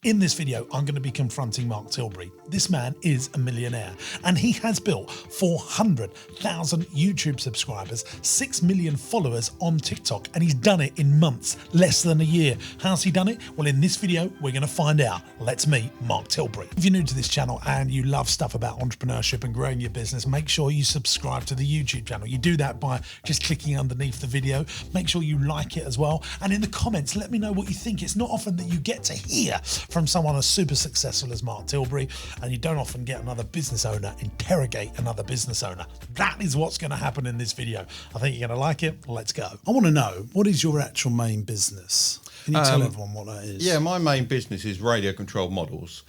In this video, I'm going to be confronting Mark Tilbury. This man is a millionaire and he has built 400,000 YouTube subscribers, 6 million followers on TikTok, and he's done it in months, less than a year. How's he done it? Well, in this video, we're going to find out. Let's meet Mark Tilbury. If you're new to this channel and you love stuff about entrepreneurship and growing your business, make sure you subscribe to the YouTube channel. You do that by just clicking underneath the video. Make sure you like it as well. And in the comments, let me know what you think. It's not often that you get to hear from someone as super successful as Mark Tilbury, and you don't often get another business owner interrogate another business owner. That is what's going to happen in this video. I think you're going to like it. Let's go. I want to know, what is your actual main business? Can you tell everyone what that is? Yeah, my main business is radio controlled models,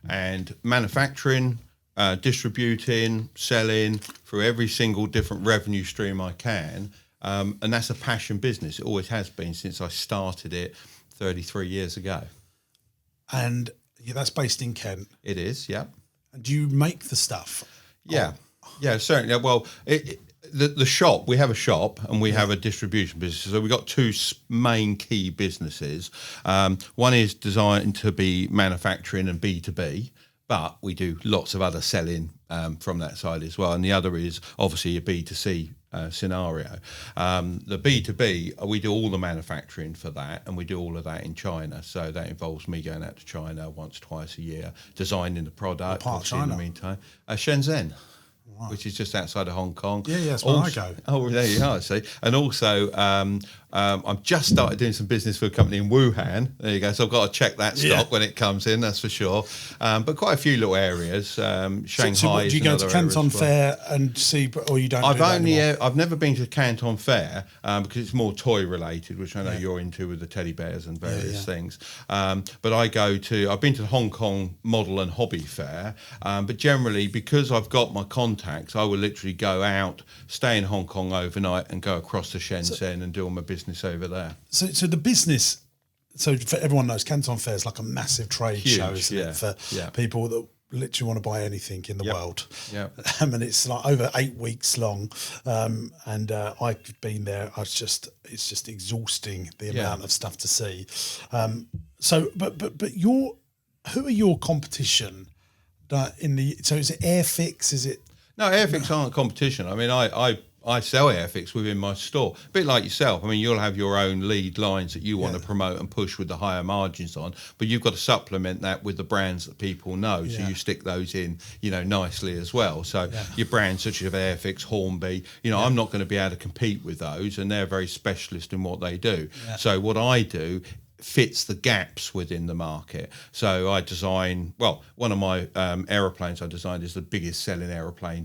and manufacturing, distributing, selling through every single different revenue stream I can. And that's a passion business. It always has been since I started it 33 years ago. And that's based in Kent. It is, yeah. And do you make the stuff? Yeah, yeah, certainly. Well, the shop, we have a shop and we have a distribution business. So we've got two main key businesses. One is designed to be manufacturing and B2B, but we do lots of other selling from that side as well. And the other is obviously a B2C scenario. The B2B, we do all the manufacturing for that, and we do all of that in China. So that involves me going out to China once, twice a year, designing the product. What part of China? In the meantime, Shenzhen. Right. Which is just outside of Hong Kong. Yeah, that's where I go. Oh, there you are, see. And also, I've just started doing some business for a company in Wuhan. There you go. So I've got to check that stock when it comes in, that's for sure. But quite a few little areas. Shanghai. So do you go to Canton Fair and see, or you don't? I've never been to Canton Fair because it's more toy related, which I know you're into with the teddy bears and various things. But I've been to the Hong Kong Model and Hobby Fair. But generally, because I've got my contacts, I will literally go out, stay in Hong Kong overnight, and go across to Shenzhen and do all my business over there. So the business. So for everyone knows, Canton Fair is like a massive trade show, isn't it, for people that literally want to buy anything in the world. Yeah, and it's like over 8 weeks long, and I've been there. It's just exhausting the amount of stuff to see. So, but who are your competition? So is it Airfix? Is it? No, Airfix aren't competition. I mean, I sell Airfix within my store. A bit like yourself. I mean, you'll have your own lead lines that you want to promote and push with the higher margins on, but you've got to supplement that with the brands that people know. So you stick those in, nicely as well. So your brands such as Airfix, Hornby, I'm not going to be able to compete with those, and they're very specialist in what they do. Yeah. So what I do fits the gaps within the market. So I design, one of my aeroplanes I designed is the biggest selling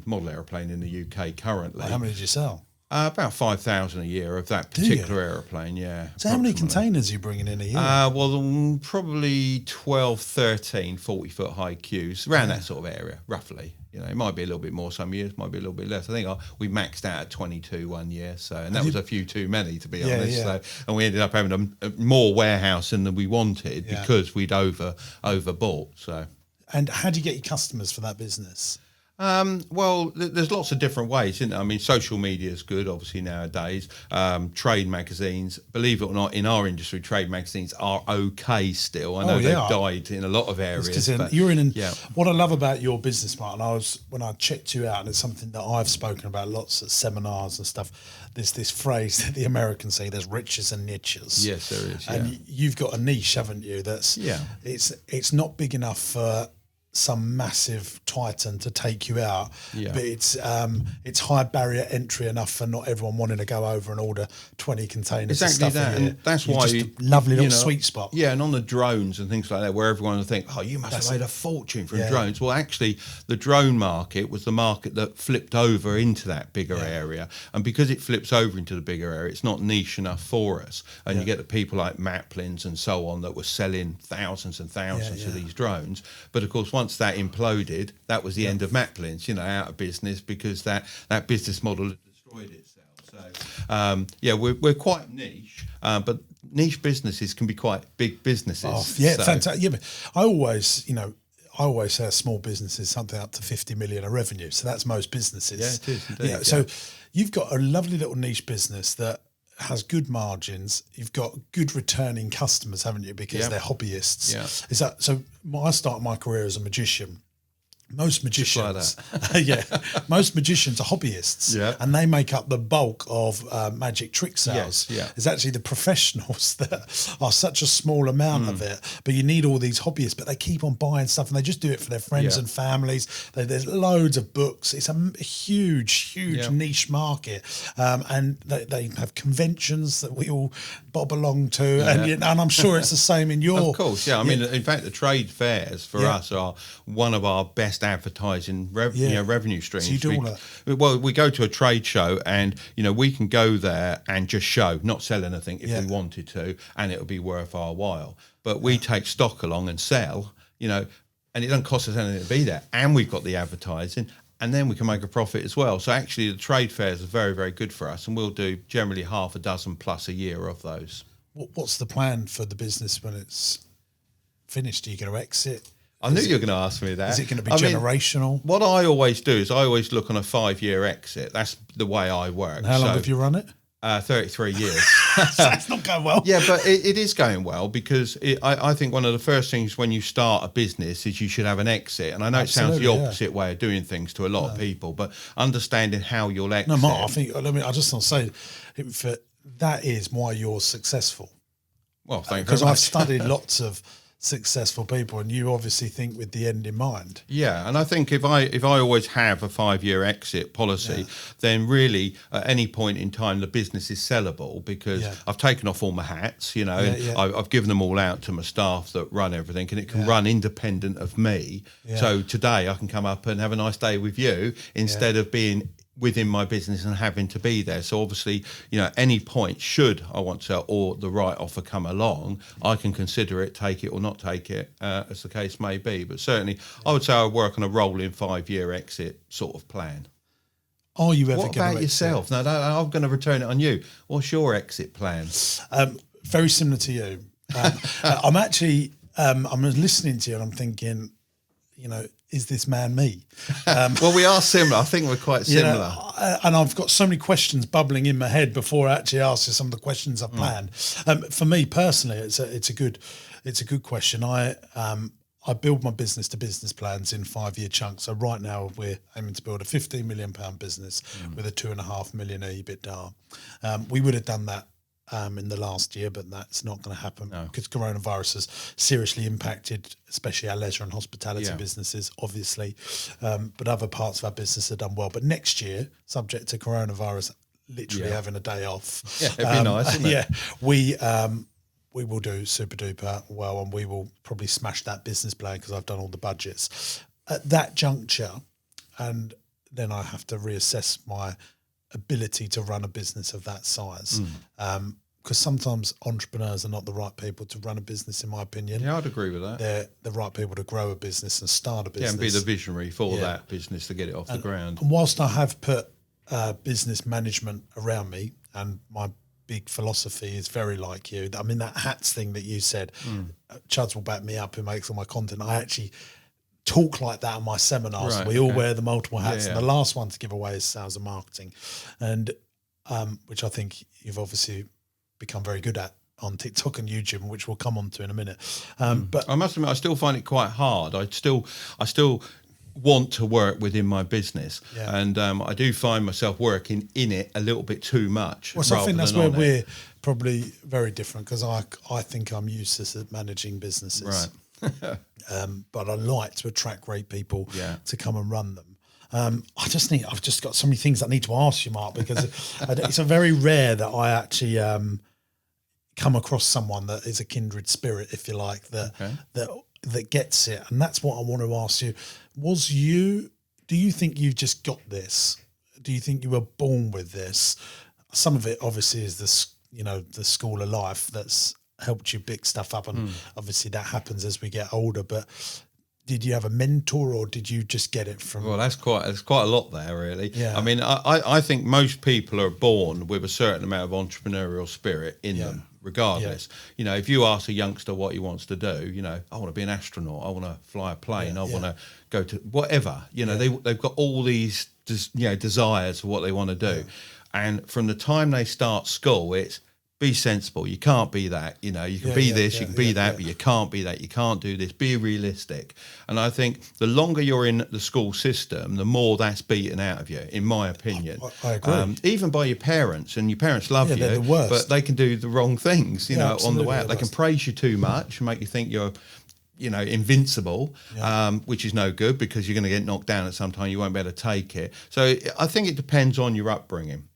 model aeroplane in the UK currently. How many did you sell? About 5,000 a year of that particular aeroplane, So how many containers are you bringing in a year? Probably 12, 13 40-foot high queues, around that sort of area, roughly. It might be a little bit more some years, might be a little bit less. I think we maxed out at 22 one year, and that was a few too many, to be honest. So, and we ended up having more warehouse than we wanted because we'd overbought. So, and how do you get your customers for that business? Well, there's lots of different ways, isn't there? I mean, social media is good, obviously, nowadays. Trade magazines, believe it or not, in our industry, trade magazines are okay still. I know they've died in a lot of areas. What I love about your business, Mark, and when I checked you out, and it's something that I've spoken about lots at seminars and stuff, there's this phrase that the Americans say, there's riches and niches. Yes, there is. And you've got a niche, haven't you? It's not big enough for some massive titan to take you out, but it's high barrier entry enough for not everyone wanting to go over and order 20 containers. Exactly that, and that's why just a lovely little sweet spot. Yeah, and on the drones and things like that, where everyone will think, "Oh, you must have made a fortune from drones." Well, actually, the drone market was the market that flipped over into that bigger area, and because it flips over into the bigger area, it's not niche enough for us. And you get the people like Maplins and so on that were selling thousands and thousands of these drones, but of course, once that imploded, that was the end of Maplins, out of business, because that business model had destroyed itself. So, we're quite niche, but niche businesses can be quite big businesses. Fantastic. Yeah, but I always say a small business is something up to 50 million of revenue. So that's most businesses. Yeah, it is indeed. So you've got a lovely little niche business that has good margins. You've got good returning customers, haven't you? Because they're hobbyists. Yeah. Is that so? I started my career as a magician. Most magicians, most magicians are hobbyists, and they make up the bulk of magic trick sales. It's actually the professionals that are such a small amount of it, but you need all these hobbyists, but they keep on buying stuff and they just do it for their friends and families. There's loads of books. It's a huge niche market, and they have conventions that we all bob along to, and I'm sure it's the same in your. Of course, I mean, in fact, the trade fairs for us are one of our best advertising revenue streams. So you do all that? Well, we go to a trade show and we can go there and just show, not sell anything if we wanted to, and it'll be worth our while. But we take stock along and sell, and it doesn't cost us anything to be there, and we've got the advertising, and then we can make a profit as well. So actually the trade fairs are very, very good for us, and we'll do generally 6 plus a year of those. What's the plan for the business when it's finished? Are you going to exit? I knew you were going to ask me that. Is it going to be generational? What I always do is I always look on a 5-year exit. That's the way I work. And how long have you run it? 33 years. That's not going well. Yeah, but it is going well because I think one of the first things when you start a business is you should have an exit. And I know it sounds the opposite way of doing things to a lot of people, but understanding how you'll exit. No, Mark, I just want to say that is why you're successful. Well, thank you. Because I've studied lots of successful people, and you obviously think with the end in mind. Yeah, and I think if I always have a 5-year exit policy, then really at any point in time the business is sellable because I've taken off all my hats, and I've given them all out to my staff that run everything, and it can run independent of me. So today I can come up and have a nice day with you instead of being within my business and having to be there. So obviously, any point should I want to, or the right offer come along, I can consider it, take it or not take it, as the case may be. But certainly I would say I work on a rolling 5-year exit sort of plan. Are you ever going to What about yourself? No, I'm going to return it on you. What's your exit plan? Very similar to you. I'm actually, I'm listening to you and I'm thinking, is this man me? Well, we are similar. I think we're quite similar. And I've got so many questions bubbling in my head before I actually ask you some of the questions I've planned. For me personally, it's a good question. I build my business to business plans in 5-year chunks. So right now we're aiming to build a £15 million business with a 2.5 million EBITDA. We would have done that in the last year, but that's not going to happen because coronavirus has seriously impacted, especially our leisure and hospitality businesses, obviously. But other parts of our business have done well. But next year, subject to coronavirus literally having a day off. Yeah, it'd be nice, wouldn't it? Yeah, we will do super duper well, and we will probably smash that business plan because I've done all the budgets. At that juncture, and then I have to reassess my ability to run a business of that size. Because sometimes entrepreneurs are not the right people to run a business, in my opinion. Yeah, I'd agree with that. They're the right people to grow a business and start a business. Yeah, and be the visionary for that business to get it off the ground. And whilst I have put business management around me, and my big philosophy is very like you. I mean, that hats thing that you said, Chuds will back me up, who makes all my content. I actually talk like that in my seminars. We all wear the multiple hats. And the last one to give away is sales and marketing, and which I think you've obviously become very good at on TikTok and YouTube, which we'll come on to in a minute. But I must admit, I still find it quite hard. I still want to work within my business, and I do find myself working in it a little bit too much. Well, so I think that's where we're probably very different, because I think I'm useless at managing businesses. Right. But I like to attract great people to come and run them. I've just got so many things I need to ask you, Mark, because it's a very rare that I actually come across someone that is a kindred spirit, if you like, that gets it. And that's what I want to ask you. Do you think you just got this? Do you think you were born with this? Some of it obviously is the school of life that's helped you pick stuff up, and obviously that happens as we get older, but did you have a mentor, or did you just get it from? Well, there's quite a lot there, really. Yeah. I mean, I think most people are born with a certain amount of entrepreneurial spirit in them, regardless. Yeah. If you ask a youngster what he wants to do, I want to be an astronaut, I want to fly a plane, I want to go to whatever. They've got all these desires for what they want to do. And from the time they start school, it's be sensible. You can't be that. You know, you can be this, you can be that, but you can't be that. You can't do this. Be realistic. And I think the longer you're in the school system, the more that's beaten out of you, in my opinion. I agree. Even by your parents, and your parents love you, they're the worst. but they can do the wrong things, you know, on the way out. They can worst. praise you too much and make you think you're, you know, invincible, which is no good, because you're going to get knocked down at some time. You won't be able to take it. So I think it depends on your upbringing.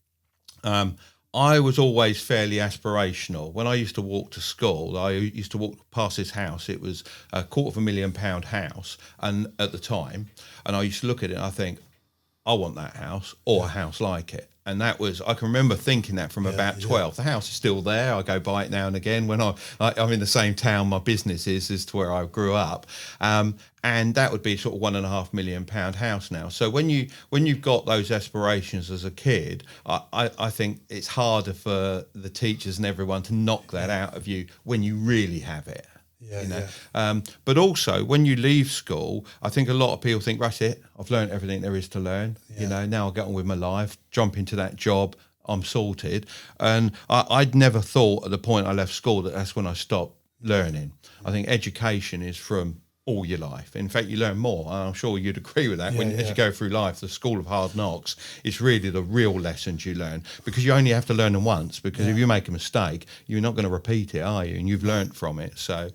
I was always fairly aspirational. When I used to walk to school, I used to walk past this house. It was a £250,000 house, and at the time, and I used to look at it and I think, I want that house or a house like it. And that was, I can remember thinking that from about 12. The house is still there. I go by it now and again when I'm in the same town my business is as to where I grew up. And that would be sort of £1.5 million house now. So when you've got those aspirations as a kid, I think it's harder for the teachers and everyone to knock that out of you when you really have it. But also when you leave school, I think a lot of people think, that's it, I've learned everything there is to learn. You know, now I'll get on with my life, jump into that job, I'm sorted. And I'd never thought at the point I left school that that's when I stopped learning. I think education is from all your life. In fact, you learn more, and I'm sure you'd agree with that. As you go through life, the school of hard knocks is really the real lessons you learn, because you only have to learn them once, because if you make a mistake, you're not going to repeat it, are you? And you've learnt from it. So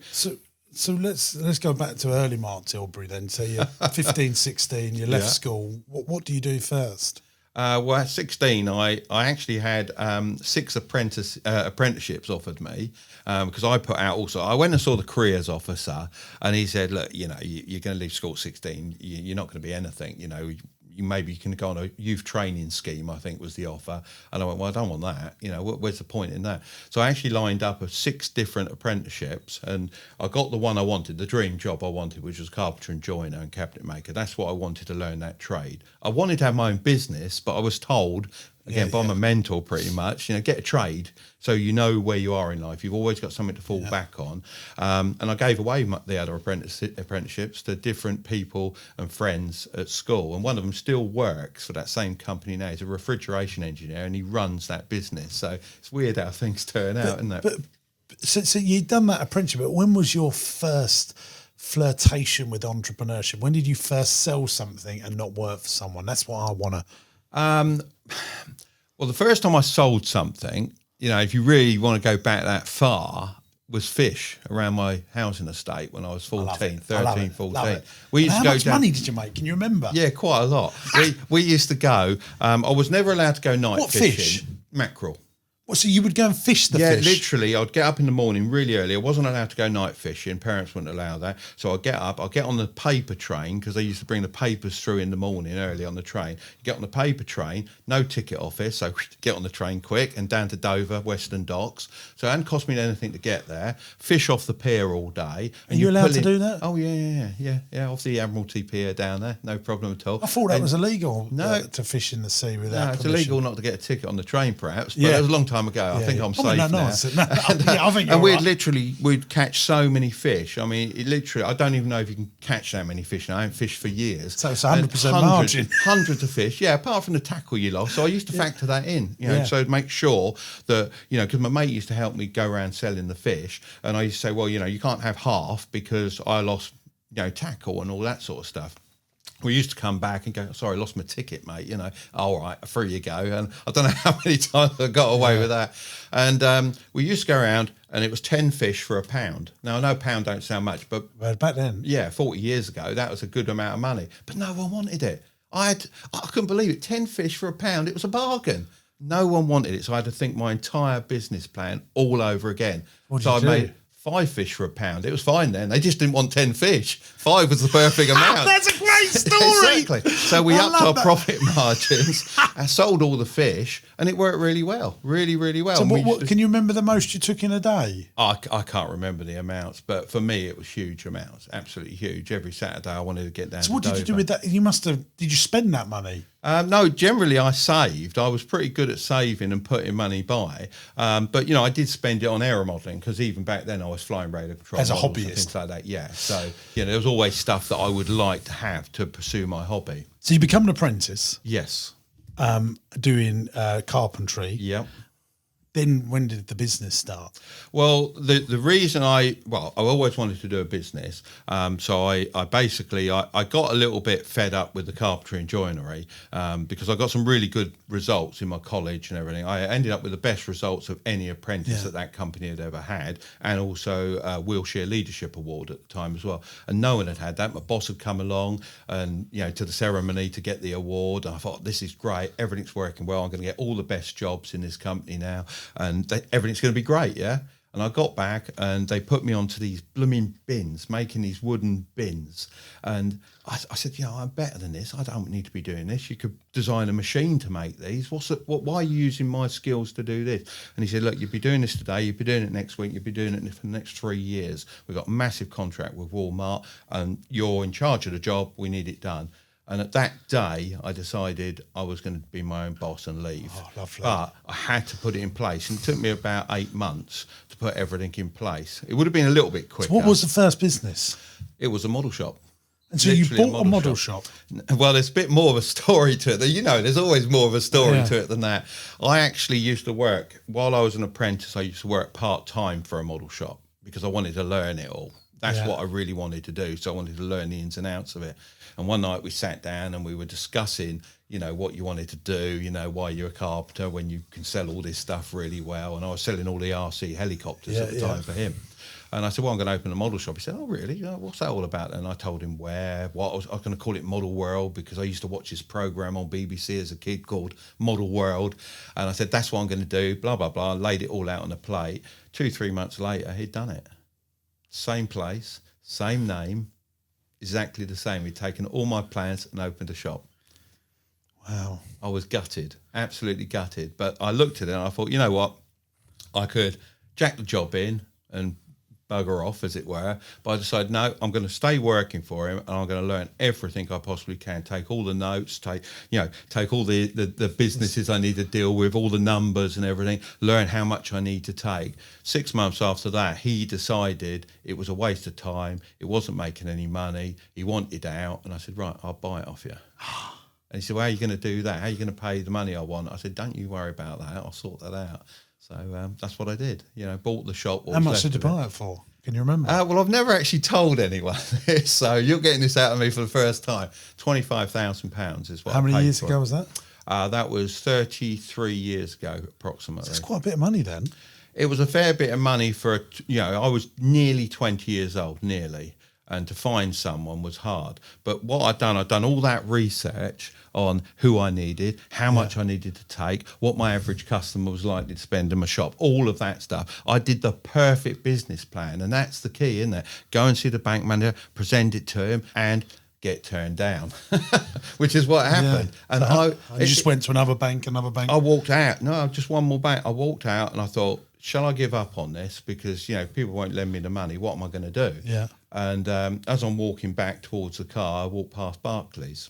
let's go back to early Mark Tilbury then. So you're 15, 16, you left school. What do you do first? Well, at 16, I actually had 6 apprenticeships offered me, because I put out also. I went and saw the careers officer, and he said, look, you know, you're going to leave school at 16. You're not going to be anything, you know. Maybe you can go on a youth training scheme, I think was the offer. And I went, well, I don't want that. You know, where's the point in that? So I actually lined up 6 different apprenticeships, and I got the one I wanted, the dream job I wanted, which was carpenter and joiner and cabinet maker. That's what I wanted to learn, that trade. I wanted to have my own business, but I was told, again, by my mentor pretty much, you know, get a trade so you know where you are in life. You've always got something to fall back on. And I gave away the other apprenticeships to different people and friends at school. And one of them still works for that same company now. He's a refrigeration engineer, and he runs that business. So it's weird how things turn out, isn't it? So you'd done that apprenticeship, but when was your first flirtation with entrepreneurship? When did you first sell something and not work for someone? That's what I want to... Well, the first time I sold something, you know, if you really want to go back that far, was fish around my housing estate when I was 14, 13, 14. We used to go How much money did you make? Can you remember? Yeah, quite a lot. we used to go. I was never allowed to go night fishing. Fish? Mackerel. Well, so you would go and fish the fish? Yeah, literally. I'd get up in the morning really early. I wasn't allowed to go night fishing. Parents wouldn't allow that. So I'd get up. I'd get on the paper train, because they used to bring the papers through in the morning early on the train. Get on the paper train, no ticket office. So get on the train quick and down to Dover, Western Docks. So it hadn't cost me anything to get there. Fish off the pier all day. And you allowed to do that? Oh, yeah. Off the Admiralty Pier down there. No problem at all. I thought that was illegal to fish in the sea without No, it's permission. illegal not to get a ticket on the train, perhaps. But that was a long time ago. I think I'm safe now. I think and we'd catch so many fish. I mean, I don't even know if you can catch that many fish now. I haven't fished for years. So it's 100% margin. Hundreds of fish, apart from the tackle you lost. So I used to factor that in, so to make sure that, because my mate used to help me go around selling the fish. And I used to say, well, you can't have half because I lost, tackle and all that sort of stuff. We used to come back and go, sorry, lost my ticket, mate. All right, through you go. And I don't know how many times I got away with that. And we used to go around, and it was 10 fish for £1. Now, I know £1 don't sound much, but back then, 40 years ago, that was a good amount of money. But no one wanted it. I couldn't believe it. 10 fish for £1. It was a bargain. No one wanted it, so I had to think my entire business plan all over again. So I made 5 fish for £1. It was fine then. They just didn't want 10 fish. 5 was the perfect amount. That's a great story. Exactly. So we upped our profit margins. I sold all the fish, and it worked really well. Really, really well. So can you remember the most you took in a day? I can't remember the amounts, but for me it was huge amounts. Absolutely huge. Every Saturday I wanted to get down to what did you do with that? Did you spend that money? No, generally I saved. I was pretty good at saving and putting money by. But, I did spend it on aero modelling, because even back then I was flying radar control as a models hobbyist, and things like that. Yeah. So, there was always stuff that I would like to have to pursue my hobby. So you become an apprentice? Yes. doing carpentry. Yep. Then when did the business start? Well, the reason I always wanted to do a business. So I basically got a little bit fed up with the carpentry and joinery because I got some really good results in my college and everything. I ended up with the best results of any apprentice that company had ever had, and also a Wheelchair Leadership Award at the time as well. And no one had had that. My boss had come along and, to the ceremony to get the award. And I thought, this is great. Everything's working well. I'm going to get all the best jobs in this company now. And everything's going to be great, yeah? And I got back and they put me onto these blooming bins, making these wooden bins. And I said, I'm better than this. I don't need to be doing this. You could design a machine to make these. Why are you using my skills to do this? And he said, look, you'll be doing this today. You'll be doing it next week. You'll be doing it for the next 3 years. We've got a massive contract with Walmart and you're in charge of the job. We need it done. And at that day, I decided I was going to be my own boss and leave. Oh, lovely. But I had to put it in place. And it took me about 8 months to put everything in place. It would have been a little bit quicker. So what was the first business? It was a model shop. And so Literally you bought a model shop? Well, there's a bit more of a story to it. There's always more of a story to it than that. I actually used to work, while I was an apprentice, I used to work part-time for a model shop because I wanted to learn it all. That's what I really wanted to do. So I wanted to learn the ins and outs of it. And one night we sat down and we were discussing, what you wanted to do, why you're a carpenter when you can sell all this stuff really well. And I was selling all the RC helicopters at the time for him. And I said, well, I'm going to open a model shop. He said, oh, really? What's that all about? And I told him what I was going to call it Model World because I used to watch this program on BBC as a kid called Model World. And I said, that's what I'm going to do, blah, blah, blah. I laid it all out on a plate. 2-3 months later, he'd done it. Same place, same name, exactly the same. He'd taken all my plans and opened a shop. Wow. I was gutted, absolutely gutted. But I looked at it and I thought, you know what? I could jack the job in and bugger off, as it were. But I decided, no, I'm going to stay working for him and I'm going to learn everything I possibly can. Take all the notes, take all the businesses I need to deal with, all the numbers and everything, learn how much I need to take. 6 months after that, he decided it was a waste of time. It wasn't making any money. He wanted out. And I said, right, I'll buy it off you. And he said, well, how are you going to do that? How are you going to pay the money I want? I said, don't you worry about that. I'll sort that out. So that's what I did. Bought the shop. How much did you buy it for? Can you remember? Well, I've never actually told anyone this, so you're getting this out of me for the first time. £25,000 is what. How I many paid years for ago it. was that? That was 33 years ago, approximately. That's quite a bit of money then. It was a fair bit of money for, I was nearly 20 years old, nearly. And to find someone was hard. But what I'd done all that research on who I needed, how much I needed to take, what my average customer was likely to spend in my shop, all of that stuff. I did the perfect business plan. And that's the key, isn't it? Go and see the bank manager, present it to him, and get turned down, which is what happened. And you just went to another bank. I walked out. No, just one more bank. I walked out and I thought, shall I give up on this? Because, people won't lend me the money. What am I going to do? Yeah. And as I'm walking back towards the car, I walked past Barclays.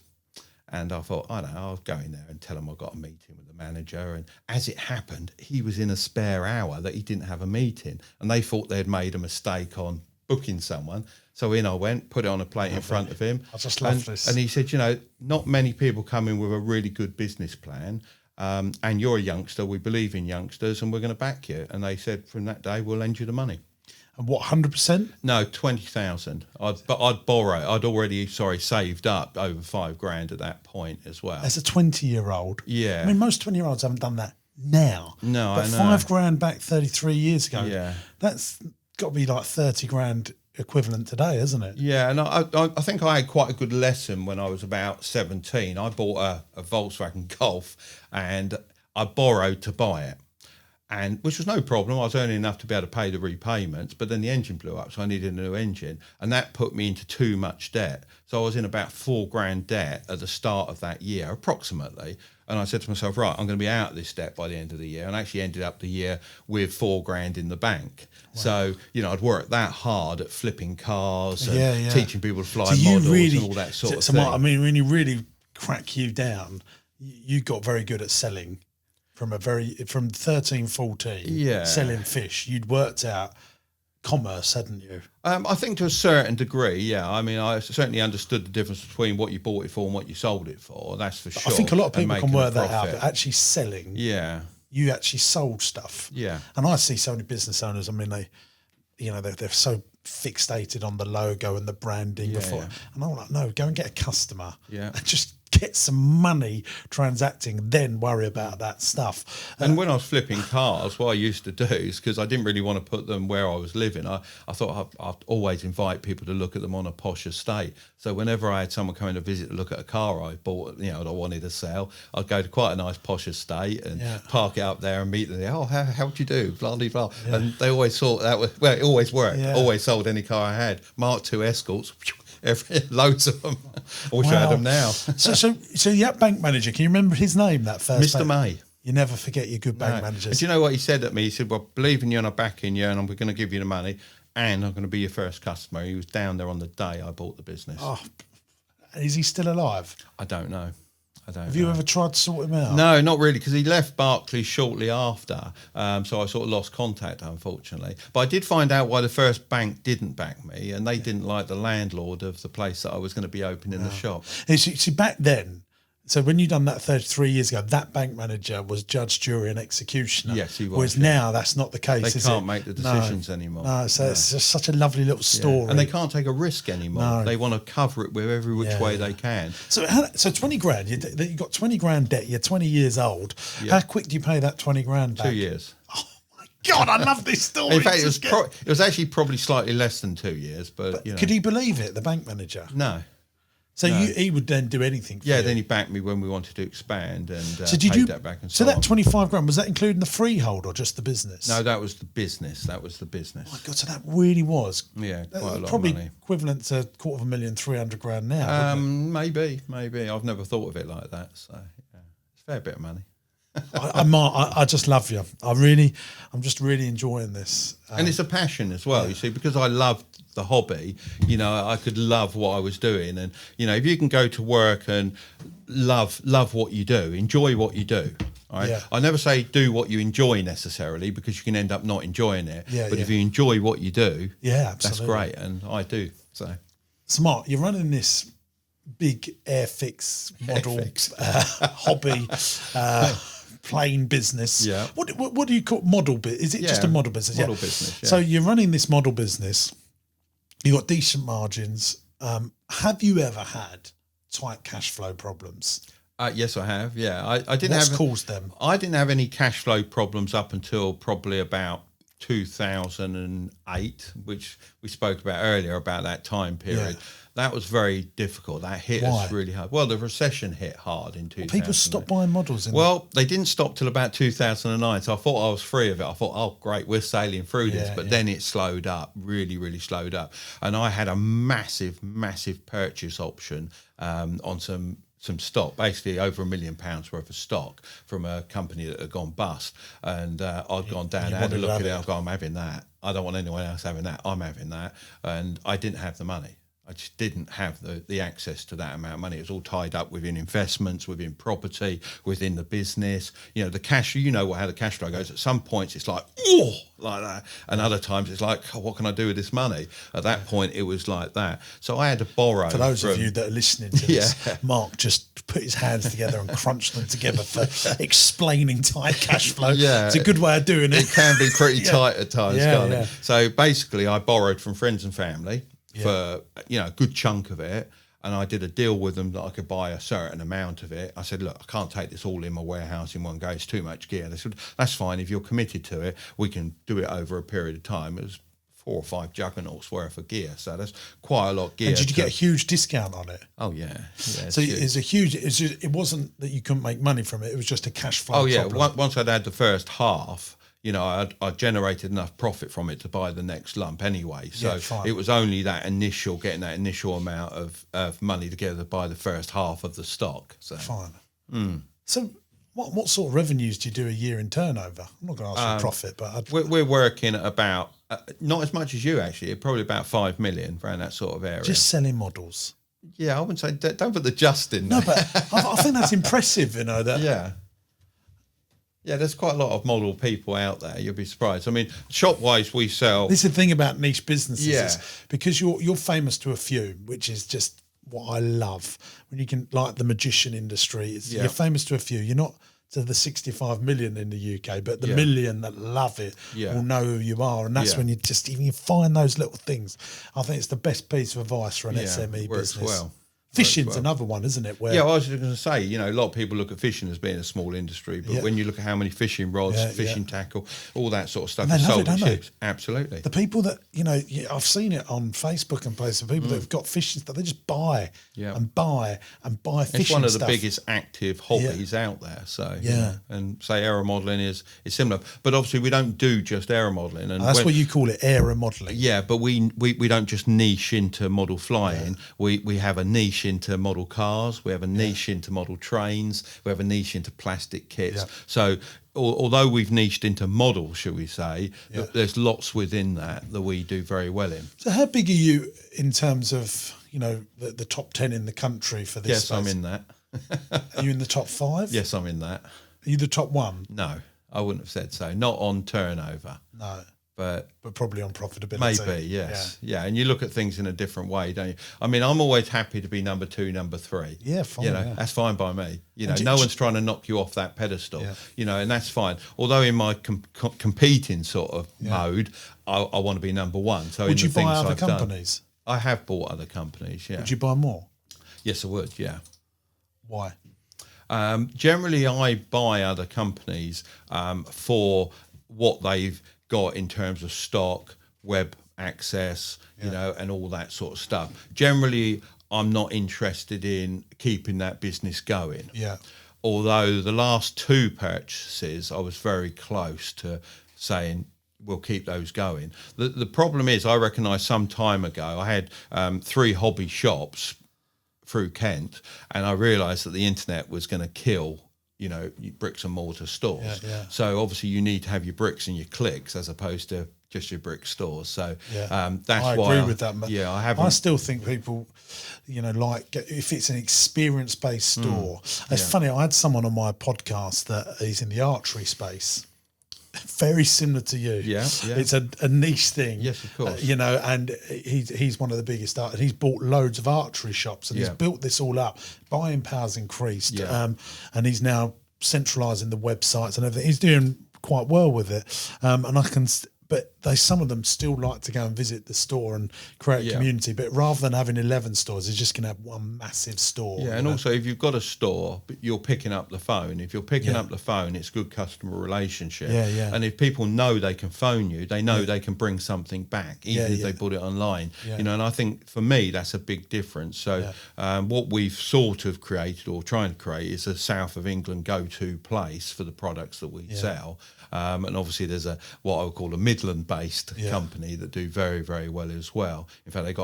And I thought, I don't know, I'll go in there and tell him I've got a meeting with the manager. And as it happened, he was in a spare hour that he didn't have a meeting. And they thought they'd made a mistake on booking someone. So in I went, put it on a plate in front of him. I just love this. And he said, not many people come in with a really good business plan. And you're a youngster, we believe in youngsters, and we're going to back you. And they said, from that day, we'll lend you the money. And what, 100%? No, 20,000. But I'd borrow. I'd already, saved up over $5,000 at that point as well. As a 20-year-old? Yeah. I mean, most 20-year-olds haven't done that now. No, but I know. $5,000 back 33 years ago. Yeah. That's got to be like 30 grand equivalent today, isn't it? Yeah, and I think I had quite a good lesson when I was about 17. I bought a Volkswagen Golf and I borrowed to buy it. And which was no problem. I was earning enough to be able to pay the repayments, but then the engine blew up, so I needed a new engine, and that put me into too much debt. So I was in about $4,000 debt at the start of that year, approximately. And I said to myself, right, I'm going to be out of this debt by the end of the year, and I actually ended up the year with $4,000 in the bank. Wow. So I'd worked that hard at flipping cars and teaching people to fly models and all that sort of thing. I mean, when you really crack you down, you got very good at selling. From 13, 14, selling fish, you'd worked out commerce, hadn't you? I think to a certain degree, yeah. I mean, I certainly understood the difference between what you bought it for and what you sold it for. That's for sure. I think a lot of and people can making a work that out, profit. but actually selling, Yeah, you actually sold stuff. yeah. And I see so many business owners, I mean, they're so fixated on the logo and the branding before. Yeah. And I'm like, no, go and get a customer. Yeah. And just get some money transacting, then worry about that stuff. And when I was flipping cars, what I used to do is, because I didn't really want to put them where I was living, I thought I'd always invite people to look at them on a posh estate. So whenever I had someone coming to visit to look at a car I bought, that I wanted to sell, I'd go to quite a nice posh estate and park it up there and meet them there. Oh, how do you do? Blah, blah, blah. Yeah. And they always thought that was, well, it always worked. Yeah. Always sold any car I had. Mark II Escorts, loads of them. I wish I had them now. So your bank manager, can you remember his name, that first Mr. May. You never forget your good bank managers. And do you know what he said at me? He said, well, believe in you and I'm backing you and we're going to give you the money and I'm going to be your first customer. He was down there on the day I bought the business. Oh, is he still alive? I don't know. Have you ever tried to sort him out? No, not really, because he left Barclays shortly after. So I sort of lost contact, unfortunately. But I did find out why the first bank didn't back me, and they didn't like the landlord of the place that I was going to be opening the shop. See, back then, so when you done that 33 years ago, that bank manager was judge, jury and executioner. Yes, he was. Whereas now that's not the case, They can't make the decisions anymore. No, so it's just such a lovely little story. Yeah. And they can't take a risk anymore. No. They want to cover it with every which way they can. So 20 grand, you got 20 grand debt, you're 20 years old. Yeah. How quick do you pay that 20 grand back? 2 years. Oh my God, I love this story. In fact, it was actually probably slightly less than 2 years, but could he believe it, the bank manager? No. So he would then do anything for you? Yeah, then he backed me when we wanted to expand and so paid that back and so that on. 25 grand, was that including the freehold or just the business? No, that was the business. Oh My God, so that really was. Yeah, quite a lot probably of money. Equivalent to $250,000 now. Maybe. I've never thought of it like that. So yeah, it's a fair bit of money. I just love you. I'm just really enjoying this. And it's a passion as well, you see, because I loved the hobby, I could love what I was doing. And, if you can go to work and love what you do, enjoy what you do. Right? Yeah. I never say do what you enjoy necessarily, because you can end up not enjoying it. Yeah, but if you enjoy what you do, absolutely. that's great. And I do. So Mark, you're running this big Airfix model hobby plane business. Yeah. What do you call model bit? Is it just a model business? Model business. Yeah. So you're running this model business. You got decent margins. Have you ever had tight cash flow problems? Yes, I have. Yeah, I didn't What's have caused them. I didn't have any cash flow problems up until probably about 2008, which we spoke about earlier, about that time period. Yeah. That was very difficult. That hit us really hard. Well, the recession hit hard in 2000. People stopped buying models. Well, they didn't stop till about 2009. So I thought I was free of it. I thought, oh, great, we're sailing through this. But then it slowed up, really, really slowed up. And I had a massive, massive purchase option on some stock, basically over £1 million worth of stock from a company that had gone bust. And I'd gone down, I had a look at it, I've gone, I'm having that. I don't want anyone else having that. I'm having that. And I didn't have the money. I just didn't have the access to that amount of money. It was all tied up within investments, within property, within the business. The cash, how the cash flow goes. At some points it's like, oh, like that. And other times it's like, oh, what can I do with this money? At that point it was like that. So I had to borrow. For those of you that are listening to this, Mark just put his hands together and crunched them together for explaining tight cash flow. Yeah. It's a good way of doing it. It can be pretty tight at times, can't it? So basically I borrowed from friends and family for a good chunk of it, and I did a deal with them that I could buy a certain amount of it. I said, look, I can't take this all in my warehouse in one go, it's too much gear. They said, that's fine, if you're committed to it, we can do it over a period of time. It was 4 or 5 juggernauts worth of gear, so that's quite a lot of gear. And did you get a huge discount on it? Oh yeah. So it wasn't that you couldn't make money from it, it was just a cash flow problem. Once I'd had the first half, I generated enough profit from it to buy the next lump anyway. So it was only getting that initial amount of money together to buy the first half of the stock. So fine. So what sort of revenues do you do a year in turnover? I'm not going to ask for profit, but we're working at about not as much as you actually. Probably about 5 million around that sort of area. Just selling models. Yeah, I wouldn't say don't put the just in. No, but I think that's impressive. That. Yeah. Yeah, there's quite a lot of model people out there. You'll be surprised. I mean, shop-wise, we sell. This is the thing about niche businesses, Yeah. is because you're famous to a few, which is just what I love. When you can, like the magician industry, you're famous to a few. You're not to the 65 million in the UK, but the million that love it will know who you are. And that's when you just, even you find those little things. I think it's the best piece of advice for an SME works business. well. Fishing's another one, isn't it? Where I was just going to say, a lot of people look at fishing as being a small industry, but when you look at how many fishing rods, fishing tackle, all that sort of stuff is sold at ships. Absolutely. The people that, I've seen it on Facebook and places, people that have got fishing stuff, they just buy and buy and buy fishing stuff. It's one of the biggest active hobbies out there. So, and say aero modelling is similar. But obviously we don't do just aero modelling. And that's what you call it, aero modelling. Yeah, but we don't just niche into model flying. We have a niche into model cars, we have a niche into model trains, we have a niche into plastic kits. So although we've niched into models, shall we say, there's lots within that we do very well in. So how big are you in terms of, the top 10 in the country for this? Yes, space? I'm in that. Are you in the top 5? Yes, I'm in that. Are you the top 1? No, I wouldn't have said so. Not on turnover. No. But probably on profitability. Maybe, yes. Yeah, and you look at things in a different way, don't you? I mean, I'm always happy to be number 2, number 3. Yeah, fine. That's fine by me. No one's trying to knock you off that pedestal, and that's fine. Although in my competing sort of mode, I want to be number 1. So would you buy other companies? I have bought other companies, yeah. Would you buy more? Yes, I would, yeah. Why? Generally, I buy other companies for what they've got in terms of stock, web access, and all that sort of stuff. Generally, I'm not interested in keeping that business going. Yeah. Although the last 2 purchases, I was very close to saying, we'll keep those going. The problem is, I recognised some time ago, I had 3 hobby shops through Kent, and I realised that the internet was going to kill bricks and mortar stores. So obviously you need to have your bricks and your clicks as opposed to just your brick stores. So that's why I agree with that. Yeah, I haven't. I still think people, like if it's an experience-based store. It's funny. I had someone on my podcast that is in the archery space. Very similar to you. Yeah. It's a niche thing. Yes, of course. And he's one of the biggest and he's bought loads of archery shops and he's built this all up. Buying power's increased, and he's now centralising the websites and everything. He's doing quite well with it, and I can. But some of them still like to go and visit the store and create a community. But rather than having 11 stores, he's just going to have one massive store. Yeah, and also if you've got a store, you're picking up the phone. If you're picking up the phone, it's good customer relationship. Yeah. And if people know they can phone you, they know they can bring something back, even if they put it online. And I think for me, that's a big difference. So what we've sort of created or trying to create is a South of England go-to place for the products that we sell. And obviously there's what I would call a Midland-based company that do very, very well as well. In fact,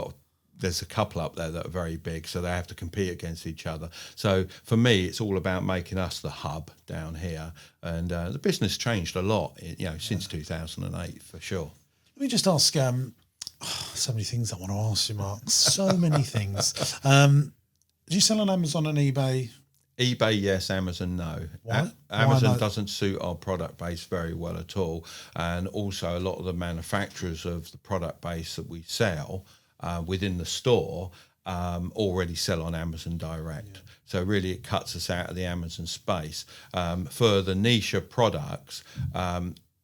there's a couple up there that are very big, so they have to compete against each other. So for me, it's all about making us the hub down here. And the business changed a lot, since 2008 for sure. Let me just ask, so many things I want to ask you, Mark. So many things. Do you sell on Amazon and eBay? eBay, yes. Amazon, no. Why? Amazon doesn't suit our product base very well at all. And also a lot of the manufacturers of the product base that we sell within the store already sell on Amazon direct. So really it cuts us out of the Amazon space. For the niche of products,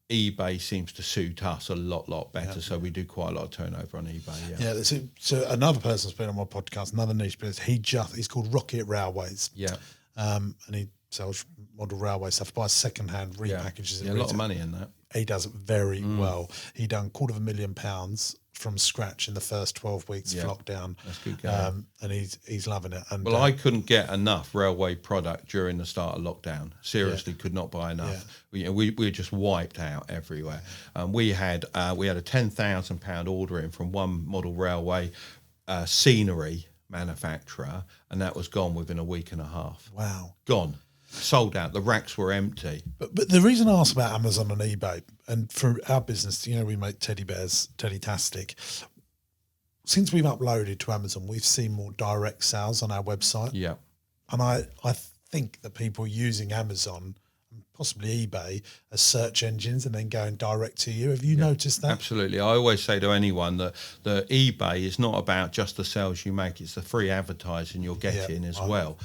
eBay seems to suit us a lot better. So we do quite a lot of turnover on eBay. So another person's been on my podcast, another niche business. He's called Rocket Railways. Yeah. And he sells model railway stuff, buys second-hand, repackages it. A lot of money in that. He does it very well. He done £250,000 from scratch in the first 12 weeks of lockdown. That's good going. And he's loving it. And I couldn't get enough railway product during the start of lockdown. Seriously, could not buy enough. We were just wiped out everywhere. We had a £10,000 order in from one model railway scenery manufacturer, and that was gone within a week and a half. Wow. Gone. Sold out. The racks were empty. But the reason I asked about Amazon and eBay, and for our business, we make teddy bears, Teddy-tastic. Since we've uploaded to Amazon, we've seen more direct sales on our website. Yeah. And I think that people using Amazon, possibly eBay as search engines and then going direct to you. Have you noticed that? Absolutely. I always say to anyone that the eBay is not about just the sales you make; it's the free advertising you're getting as well.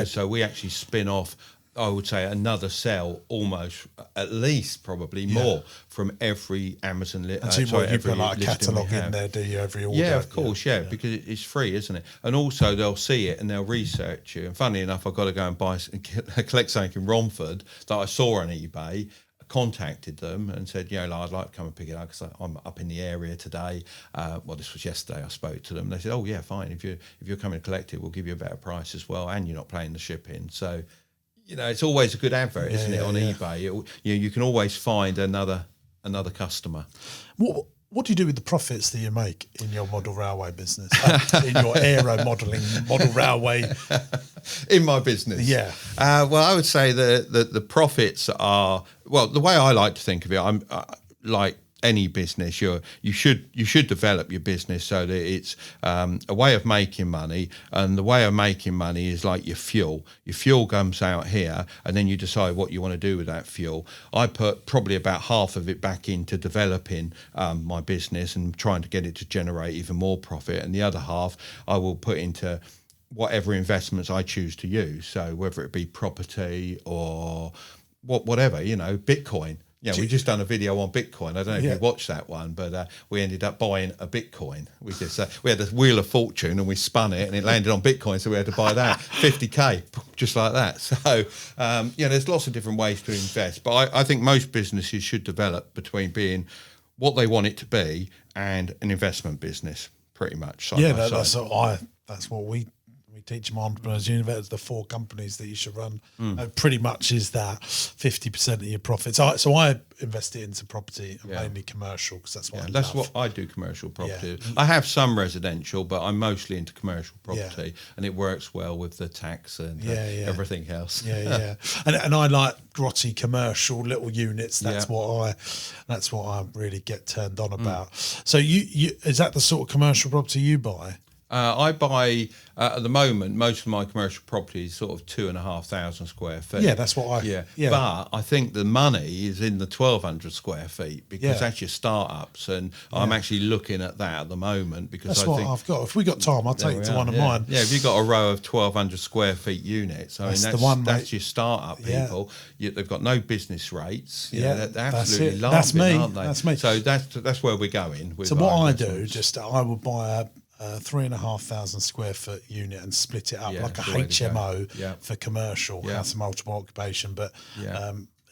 So we actually spin off, I would say, another sell almost at least probably more from every Amazon you put like a catalogue in there, do you, every order? Yeah, of course, because it's free, isn't it? And also they'll see it and they'll research you. And funnily enough, I've got to go and collect something in Romford that I saw on eBay, contacted them and said, I'd like to come and pick it up because I'm up in the area today. This was yesterday. I spoke to them. They said, oh yeah, fine. If you're coming to collect it, we'll give you a better price as well, and you're not paying the shipping. So, it's always a good advert, isn't it, on eBay? You can always find another customer. What do you do with the profits that you make in your model railway business, in your aero modelling model railway? In my business? Yeah. I would say the profits are, the way I like to think of it, I'm like any business, you should develop your business so that it's a way of making money, and the way of making money is like your fuel. Your fuel comes out here, and then you decide what you want to do with that fuel. I put probably about half of it back into developing my business and trying to get it to generate even more profit, and the other half I will put into whatever investments I choose to use. So whether it be property or whatever, Bitcoin. Yeah, we just done a video on Bitcoin. I don't know if you watched that one, but we ended up buying a Bitcoin. We had a wheel of fortune and we spun it and it landed on Bitcoin, so we had to buy that 50k just like that. So there's lots of different ways to invest, but I think most businesses should develop between being what they want it to be and an investment business, pretty much. That's what we teach them on Entrepreneurs Universe. The 4 companies that you should run pretty much is that 50% of your profits. So I invest it into property, and mainly commercial, because that's what I love. What I do, commercial property. I have some residential, but I'm mostly into commercial property, and it works well with the tax and everything else. And I like grotty commercial little units. That's what I really get turned on about. So you is that the sort of commercial property you buy? I buy at the moment most of my commercial property is sort of 2,500 square feet. Yeah, that's what But I think the money is in the 1,200 square feet because that's your startups, and I'm actually looking at that at the moment because that's what I've got. If we got time, I'll take it to one of mine. Yeah, if you've got a row of 1,200 square feet units, that's the one. That's your startup people. They've got no business rates. They're absolutely laughing, aren't they? That's me. So that's where we're going. So what I do, I would buy a 3,500 square foot unit and split it up like a HMO for commercial, house and multiple occupation. But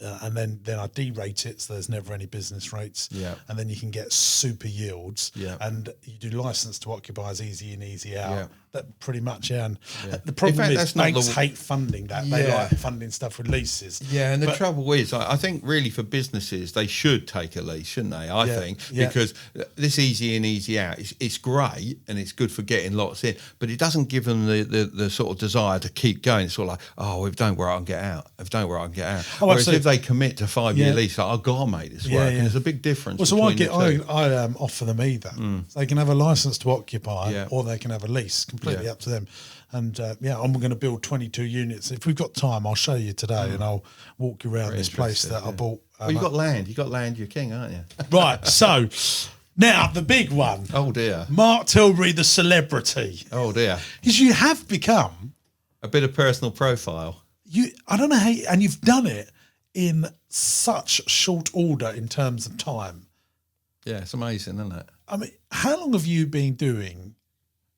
and then I derate it, so there's never any business rates. And then you can get super yields. And you do license to occupy as easy in, easy out. That pretty much, And the problem is banks hate funding that. They like funding stuff with leases. And the trouble is, I think really for businesses, they should take a lease, shouldn't they? I think, because this easy in, easy out, it's great and it's good for getting lots in, but it doesn't give them the sort of desire to keep going. It's sort of like, if don't work, I can get out. Whereas if they commit to 5-year lease, like, I've got to make this work. And there's a big difference. Well, so I offer them either. So they can have a license to occupy or they can have a lease. Completely up to them. And I'm going to build 22 units. If we've got time, I'll show you today, and I'll walk you around this place that I bought. You've got land. You've got land. You're king, aren't you? Right. So now the big one. Oh dear. Mark Tilbury, the celebrity. Oh dear. Because you have become a bit of personal profile. I don't know how, and you've done it in such short order in terms of time. Yeah, it's amazing, isn't it? I mean, how long have you been doing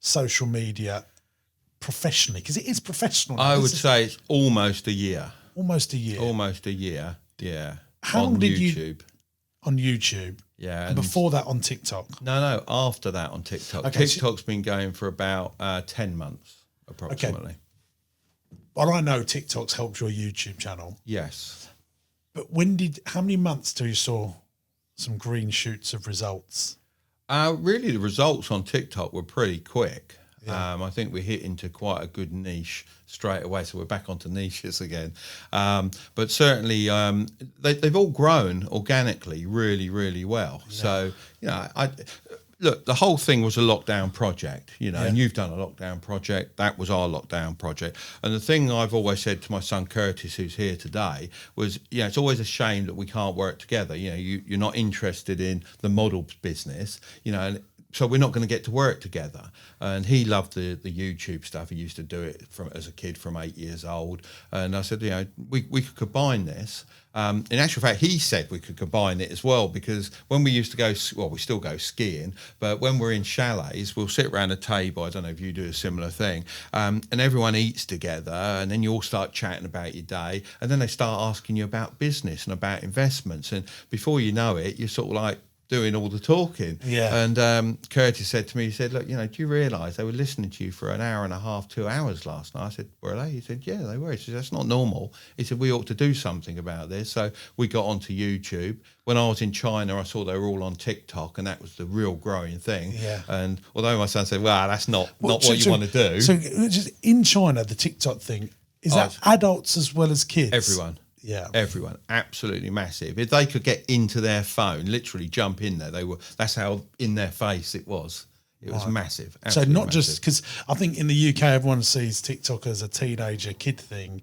social media professionally? Because it is professional now. I would say it's almost a year. Almost a year, yeah. How long did you on YouTube? Yeah. And before that on TikTok? No, after that on TikTok. Okay, TikTok's been going for about 10 months, approximately. Okay. Well, I know TikTok's helped your YouTube channel. Yes. But how many months till you saw some green shoots of results? Really, the results on TikTok were pretty quick. I think we hit into quite a good niche straight away, so we're back onto niches again. But certainly, they've all grown organically really, really well. So, look, the whole thing was a lockdown project, you know, Yeah. and you've done a lockdown project. That was our lockdown project. And the thing I've always said to my son Curtis, who's here today, was, you know, it's always a shame that we can't work together. You know, you're not interested in the model business, you know, and so we're not going to get to work together. And he loved the YouTube stuff. He used to do it as a kid from 8 years old. And I said, you know, we could combine this. In actual fact, he said we could combine it as well, because when we used to go, well, we still go skiing, but when we're in chalets, we'll sit around a table. I don't know if you do a similar thing, and everyone eats together, and then you all start chatting about your day, and then they start asking you about business and about investments, and before you know it, you're sort of like doing all the talking. Yeah. And Curtis said to me, he said, look, you know, do you realise they were listening to you for an hour and a half, 2 hours last night? I said, were they? He said, yeah, they were. He said, that's not normal. He said, we ought to do something about this. So we got onto YouTube. When I was in China, I saw they were all on TikTok, and that was the real growing thing. Yeah. And although my son said, well, that's not what you want to do. So just in China, the TikTok thing, is that adults as well as kids? Everyone. Yeah. Everyone. Absolutely massive. If they could get into their phone, literally jump in there, that's how in their face it was. It was massive. So not just because I think in the UK, everyone sees TikTok as a teenager kid thing.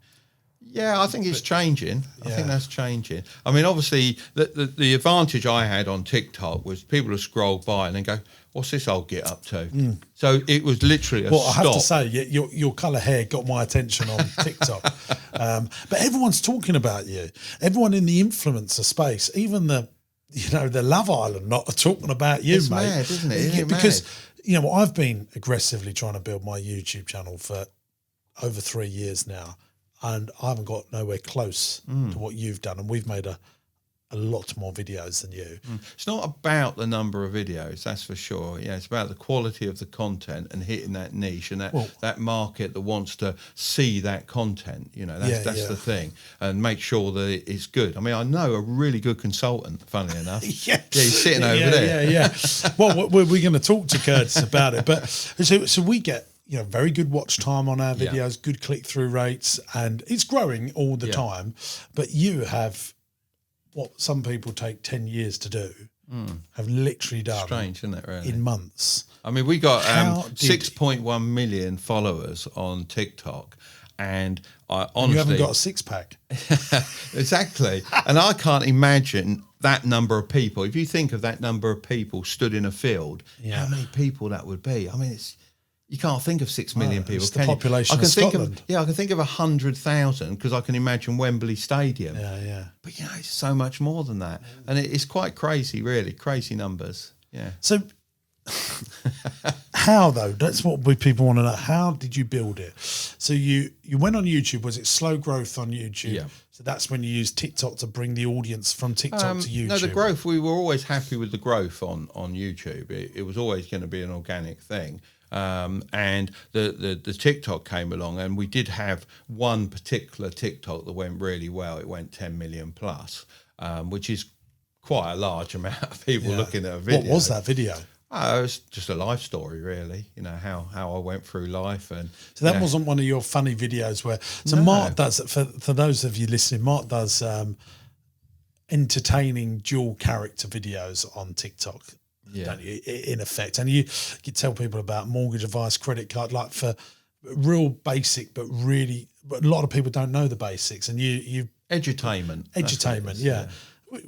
Yeah, I think it's changing. I think that's changing. I mean, obviously, the advantage I had on TikTok was people would scroll by and then go, what's this old get up to? So it was literally a stop. I have to say, your colour hair got my attention on TikTok. But everyone's talking about you. Everyone in the influencer space, even the Love Island, not talking about you, It's mate. mad, isn't it? Isn't it because, mad? you know, I've been aggressively trying to build my YouTube channel for over 3 years now, and I haven't got nowhere close to what you've done, and we've made a lot more videos than you. It's not about the number of videos, that's for sure. Yeah, it's about the quality of the content and hitting that niche and that market that wants to see that content. You know, that's the thing, and make sure that it's good. I mean, I know a really good consultant, funnily enough. Yeah, he's sitting over there. Yeah. Well, we're going to talk to Curtis about it, but so we get, you know, very good watch time on our videos, good click-through rates, and it's growing all the time. But you have what some people take 10 years to do, have literally done Strange, isn't it, really? in months. I mean, we got 6.1 million followers on TikTok, and I honestly... You haven't got a six-pack. Exactly. And I can't imagine that number of people. If you think of that number of people stood in a field, how many people that would be? I mean, you can't think of 6 million people. It's the population of Scotland. I can think of 100,000 because I can imagine Wembley Stadium. Yeah. But, you know, it's so much more than that. And it's quite crazy, really. Crazy numbers. Yeah. So how, though? That's what people want to know. How did you build it? So you went on YouTube. Was it slow growth on YouTube? Yeah. So that's when you used TikTok to bring the audience from TikTok to YouTube. No, the growth, we were always happy with the growth on YouTube. It was always going to be an organic thing. And the TikTok came along, and we did have one particular TikTok that went really well. It went 10 million plus, which is quite a large amount of people looking at a video. What was that video? It was just a life story, really. You know, how I went through life. And so that wasn't one of your funny videos where... So No. Mark does, for those of you listening, Mark does entertaining dual character videos on TikTok. Don't you, in effect, and you tell people about mortgage advice, credit card, like for real basic, but a lot of people don't know the basics, and you edutainment, yeah.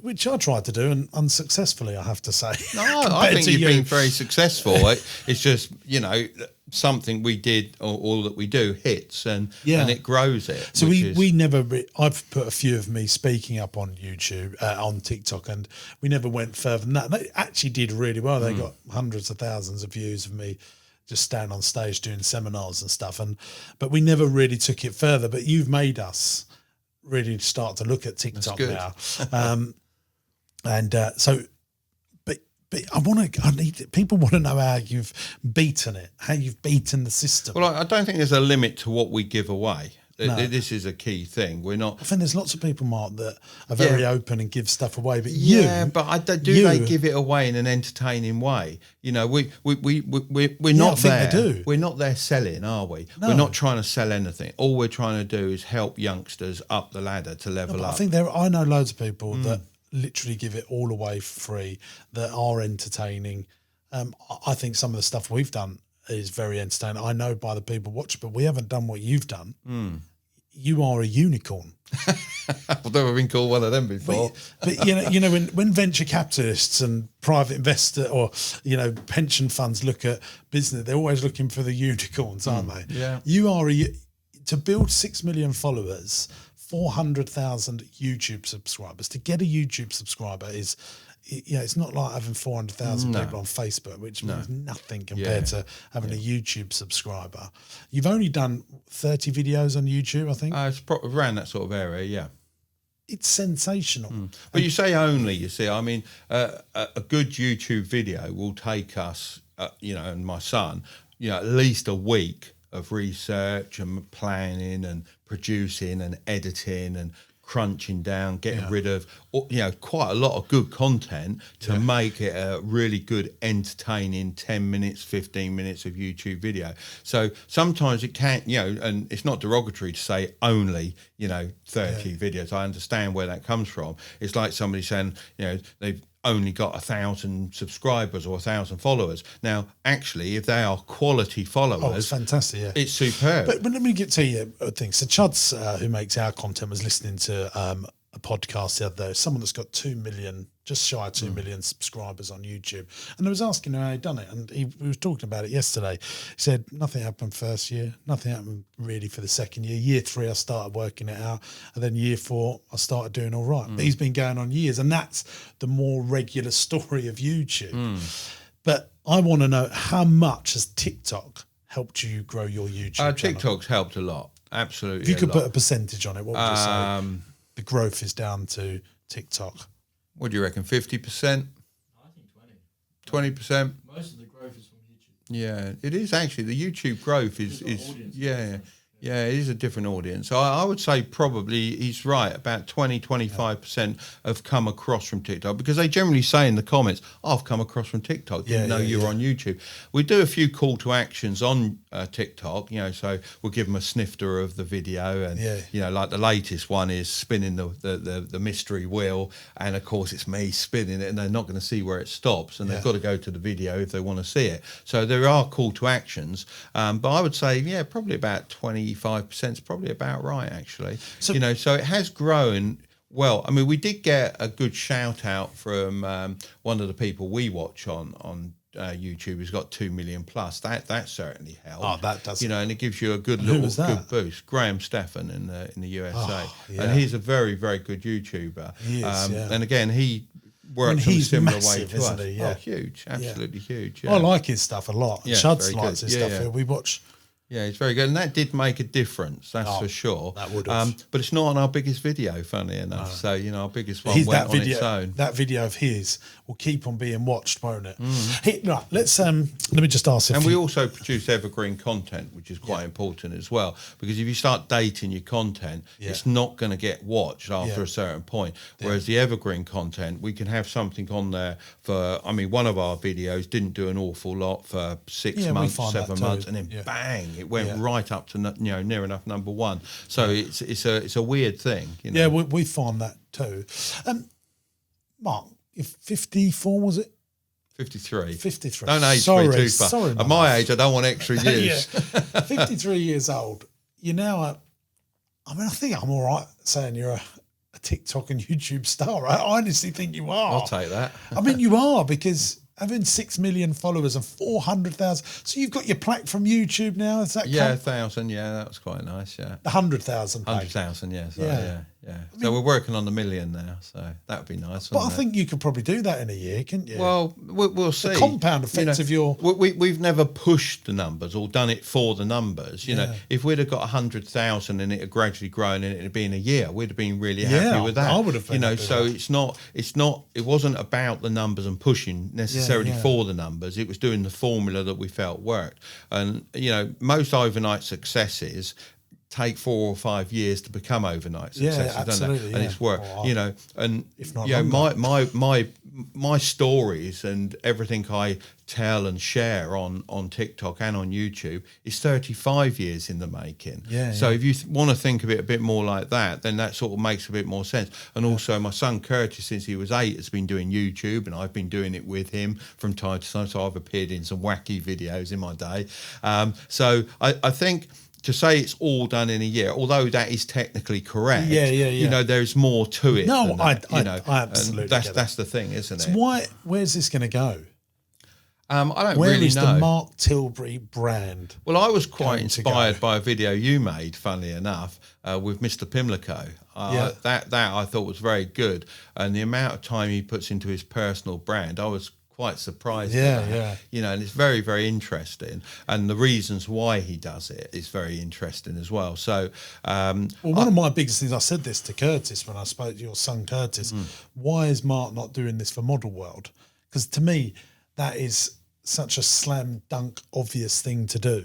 Which I tried to do, and unsuccessfully, I have to say. No, I think you've been very successful. It's just, you know, something we did or that we do hits and it grows it. So we never. I've put a few of me speaking up on YouTube, on TikTok, and we never went further than that. They actually did really well. They got hundreds of thousands of views of me just standing on stage doing seminars and stuff. But we never really took it further. But you've made us really start to look at TikTok now. But people want to know how you've beaten it, how you've beaten the system. Well, I don't think there's a limit to what we give away. No. This is a key thing. We're not. I think there's lots of people, Mark, that are very open and give stuff away. But they give it away in an entertaining way? You know, we're not there. They do. We're not there selling, are we? No. We're not trying to sell anything. All we're trying to do is help youngsters up the ladder to level up. I think I know loads of people that literally give it all away for free, that are entertaining, I think some of the stuff we've done is very entertaining. I know by the people watching, but we haven't done what you've done. You are a unicorn. I've never been called one of them before. But when venture capitalists and private investor or pension funds look at business, they're always looking for the unicorns, aren't they? Yeah. You are to build 6 million followers, 400,000 YouTube subscribers. To get a YouTube subscriber is, it's not like having 400,000 people on Facebook, which means nothing compared to having a YouTube subscriber. You've only done 30 videos on YouTube, I think. It's around that sort of area, yeah. It's sensational. But you say only, you see, I mean, a good YouTube video will take us, and my son, at least a week of research and planning and producing and editing and crunching down, getting rid of, quite a lot of good content to make it a really good, entertaining 10 minutes, 15 minutes of YouTube video. So sometimes it can't, and it's not derogatory to say only, 30 videos. I understand where that comes from. It's like somebody saying, they've only got 1,000 subscribers or 1,000 followers. Now, actually, if they are quality followers, it's fantastic. Yeah, it's superb. But let me get to you a thing. So Chuds, who makes our content, was listening to a podcast the other day. Someone that's got 2 million, just shy of 2 million subscribers on YouTube, and I was asking him how he'd done it, and he was talking about it yesterday. He said nothing happened first year, nothing happened really for the second year. Year 3, I started working it out, and then year 4, I started doing all right. But he's been going on years, and that's the more regular story of YouTube. But I want to know, how much has TikTok helped you grow your YouTube channel? TikTok's helped a lot, absolutely. If you could put a percentage on it, what would you say the growth is down to TikTok? What do you reckon, 50%? I think 20. 20%? Most of the growth is from YouTube. Yeah, it is actually. The YouTube growth is yeah, it is a different audience. So I would say probably he's right. About 25% have come across from TikTok, because they generally say in the comments, I've come across from TikTok, didn't know you were on YouTube. We do a few call to actions on TikTok, so we'll give them a snifter of the video, and like the latest one is spinning the mystery wheel, and of course it's me spinning it, and they're not going to see where it stops, and they've got to go to the video if they want to see it. So there are call to actions, but I would say probably about 25% is probably about right, actually. So, so it has grown well. I mean, we did get a good shout out from one of the people we watch on YouTube, who's got 2 million plus. That certainly helped. Oh, that does. And it gives you a good good boost. Graham Stephan in the USA, and he's a very, very good YouTuber. He is, And again, he works in a similar way to us. He? Oh, huge, absolutely huge. I like his stuff a lot. Yeah, Chuds likes his stuff. Yeah. We watch. Yeah, it's very good, and that did make a difference. That's for sure. That would have. But it's not on our biggest video, funny enough. So our biggest one went on its own. That video of his will keep on being watched, won't it? Right, let's let me just ask. And we also produce evergreen content, which is quite important as well, because if you start dating your content, it's not going to get watched after a certain point. Whereas the evergreen content, we can have something on there for. I mean, one of our videos didn't do an awful lot for 6 months, 7 months, and then bang. It went right up to near enough number 1. So it's a weird thing. Yeah, we find that too. Mark, you're 54, was it? 53. 53. Don't age me too far. Sorry, at my age, I don't want extra years. 53 years old. You're now I think I'm all right saying you're a TikTok and YouTube star. I honestly think you are. I'll take that. I mean, you are, because having 6 million followers and 400,000. So you've got your plaque from YouTube now. Is that 1,000? Yeah, that was quite nice. Yeah, 100,000. 100,000. Yeah. So, yeah. So we're working on the million now. So that would be nice. But I think you could probably do that in a year, couldn't you? Well, we'll see. The compound effect of your. We've never pushed the numbers or done it for the numbers. You know, if we'd have got 100,000 and it had gradually grown and it had been a year, we'd have been really happy with that. I would have been. So it wasn't about the numbers and pushing necessarily for the numbers. It was doing the formula that we felt worked. And most overnight successes take 4 or 5 years to become overnight Yeah, successes, absolutely, don't they? And yeah. it's work, Oh, you know, and if not you know, longer. my stories and everything I tell and share on TikTok and on YouTube is 35 years in the making. Yeah, so yeah. if you want to think of it a bit more like that, then that sort of makes a bit more sense. And also my son Curtis, since he was 8, has been doing YouTube, and I've been doing it with him from time to time. So I've appeared in some wacky videos in my day. So I think to say it's all done in a year, although that is technically correct, you know, there's more to it. No, than that, I you know, absolutely and get that's the thing, isn't So it? where's this going to go? I don't Where really is know. the Mark Tilbury brand? Well, I was quite going to inspired go? by a video you made, funnily enough, with Mr. Pimlico. Yeah. That I thought was very good, and the amount of time he puts into his personal brand, I was quite surprised. Yeah, at that. yeah. You know, and it's very, very interesting, and the reasons why he does it is very interesting as well. So, Well, one of my biggest things, I said this to Curtis when I spoke to your son Curtis, why is Mark not doing this for Model World? Because to me, that is such a slam dunk obvious thing to do.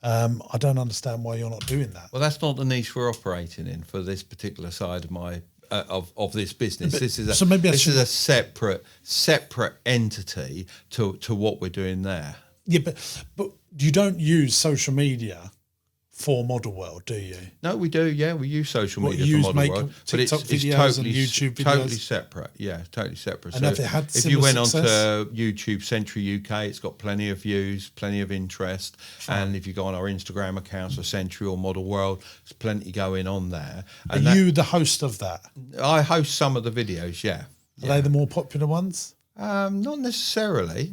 I don't understand why you're not doing that. well, that's not the niche we're operating in for this particular side of my of this business. But- This is a so maybe I this is should- a separate entity to what we're doing there. Yeah, but you don't use social media for Model World, do you? No, we do. Yeah, we use social What, media you for use Model make World, but it's TikTok videos and totally YouTube videos? totally separate. Yeah, totally separate. And have it had if you similar went success? onto YouTube Century UK, it's got plenty of views, plenty of interest, and if you go on our Instagram accounts for Century or Model World, there's plenty going on there. Are And you the host of that? I host some of the videos. Yeah. Are they the more popular ones? Not necessarily,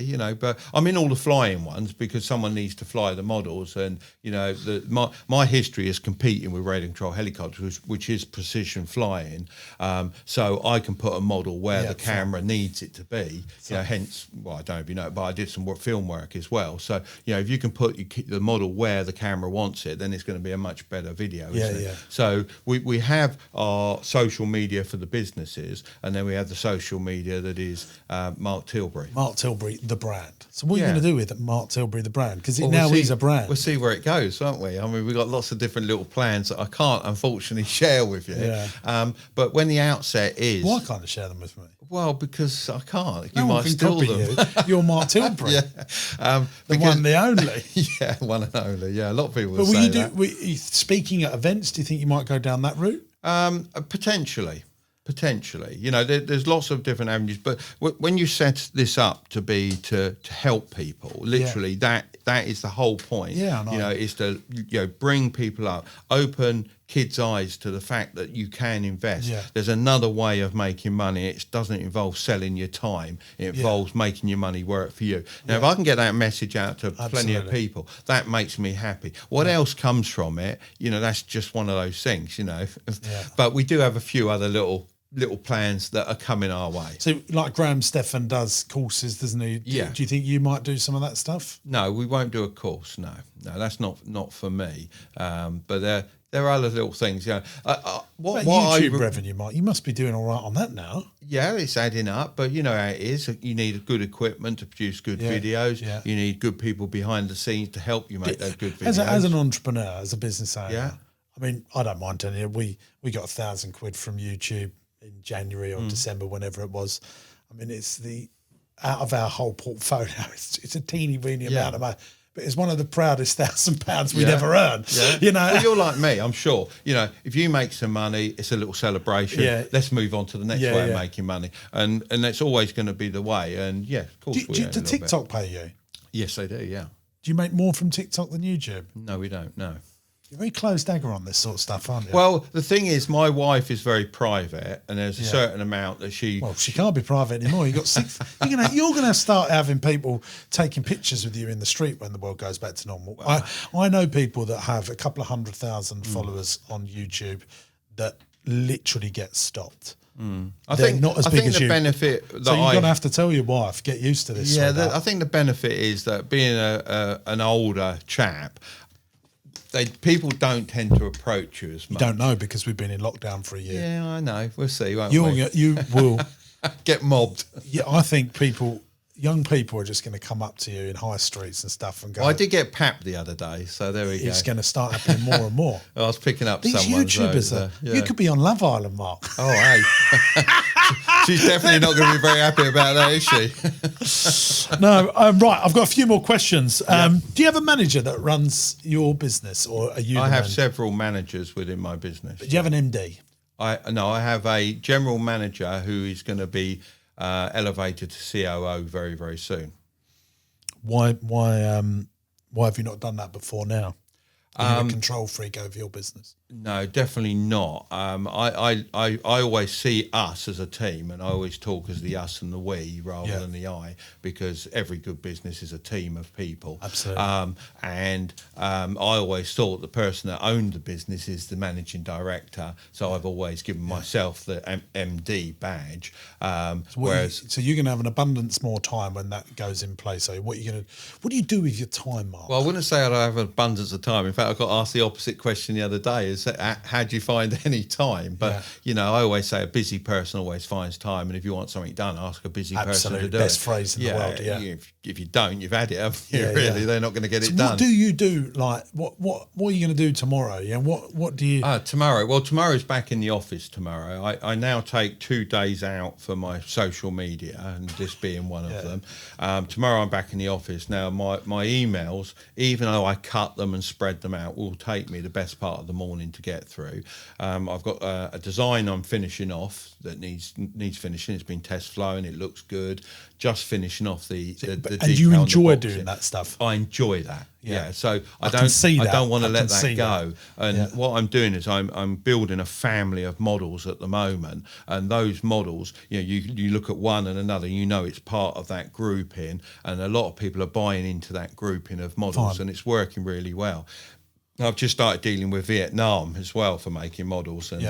you know, but I'm in all the flying ones because someone needs to fly the models, and you know, my history is competing with radio control helicopters, which is precision flying. So I can put a model where the camera needs it to be. You know, hence, well, I don't know if you know, but I did some film work as well. So you know, if you can put the model where the camera wants it, then it's going to be a much better video. Yeah, isn't it? yeah. So we have our social media for the businesses, and then we have the social media that is Mark Tilbury. Mark Tilbury, the brand. So what are you Yeah. going to do with Mark Tilbury, the brand? Because Well, now we'll see- he's a brand. We'll see where it goes, won't we? I mean, we've got lots of different little plans that I can't, unfortunately, share with you. Yeah. But when the outset is... Why can't you share them with me? Well, because I can't. You No one might can steal copy them. you. You're Mark Tilbury, Yeah. the one, the only. Yeah, one and only. Yeah, a lot of people But will will say you do? that. Speaking at events, do you think you might go down that route? Potentially, you know, there's lots of different avenues, but when you set this up to be to help people, literally that is the whole point. Yeah, I know. You know, is to bring people up, open kids' eyes to the fact that you can invest. Yeah. There's another way of making money. It doesn't involve selling your time. It involves making your money work for you. Now, if I can get that message out to plenty of Absolutely. people, that makes me happy. What else comes from it? You know, that's just one of those things. You know, but we do have a few other little plans that are coming our way. So, like Graham Stephan does courses, doesn't he? Yeah. Do you think you might do some of that stuff? No, we won't do a course. No, that's not for me. But there are other little things. Yeah. What YouTube revenue, Mark? You must be doing all right on that now. Yeah, it's adding up, but you know how it is. You need good equipment to produce good videos. Yeah. You need good people behind the scenes to help you make those good videos. As an entrepreneur, as a business owner, Yeah. I mean, I don't mind telling you, we got £1,000 from YouTube in January or December, whenever it was. I mean, it's out of our whole portfolio, it's a teeny weeny amount of money, but it's one of the proudest £1,000 we'd ever earned. Yeah. You know, Well, you're like me, I'm sure. You know, if you make some money, it's a little celebration. Yeah. Let's move on to the next Yeah, way yeah. of making money. And that's always going to be the way. And yeah, of course we earn a do little bit. TikTok pay you? Yes, they do, yeah. Do you make more from TikTok than YouTube? No, we don't, no. You're very close dagger on this sort of stuff, aren't you? Well, the thing is, my wife is very private, and there's a certain amount that she... Well, she can't be private anymore. You got six. You're gonna start having people taking pictures with you in the street when the world goes back to normal. I know people that have a couple of 100,000 followers on YouTube that literally get stopped. I They're think not as I big think as the you. benefit that So you're gonna have to tell your wife, get used to this. Yeah, sort of I think the benefit is that being an older chap, people don't tend to approach you as much. don't know because we've been in lockdown for a year. Yeah, I know. We'll see, won't we? You will. Get mobbed. Yeah, I think people. young people are just going to come up to you in high streets and stuff and go, Well, I did get papped the other day, so there we go. it's going to start happening more and more. I was picking up These someone. YouTubers, you could be on Love Island, Mark. Oh, hey. She's definitely not going to be very happy about that, is she? No, right. I've got a few more questions. Do you have a manager that runs your business, or are you? I have several managers within my business. Do you have an MD? I have a general manager who is going to be elevated to COO very, very soon. Why have you not done that before now? Are you a control freak over your business? No, definitely not. I always see us as a team, and I always talk as the us and the we rather than the I, because every good business is a team of people. Absolutely. I always thought the person that owned the business is the managing director, so I've always given myself the MD badge. So you're going to have an abundance more time when that goes in place. So what do you do with your time, Mark? Well, I wouldn't say I have an abundance of time. In fact, I got asked the opposite question the other day: is how do you find any time? But I always say a busy person always finds time, and if you want something done, ask a busy person to do best it. phrase in the world. Yeah. If you don't, you've had it. Haven't you? Really, they're not going to get it done. What do you do? Like, what are you going to do tomorrow? Yeah. What do you? Tomorrow. Well, tomorrow's back in the office. Tomorrow, I now take 2 days out for my social media, and this being one of them. Tomorrow I'm back in the office. Now my emails, even though I cut them and spread them out, will take me the best part of the morning to get through. I've got a design I'm finishing off that needs finishing. It's been test flown. It looks good. Just finishing off the and you enjoy doing that stuff. I enjoy that. Yeah. So I don't want to let that go. And what I'm doing is I'm building a family of models at the moment. And those models, you look at one and another, it's part of that grouping. And a lot of people are buying into that grouping of models, and it's working really well. I've just started dealing with Vietnam as well for making models, and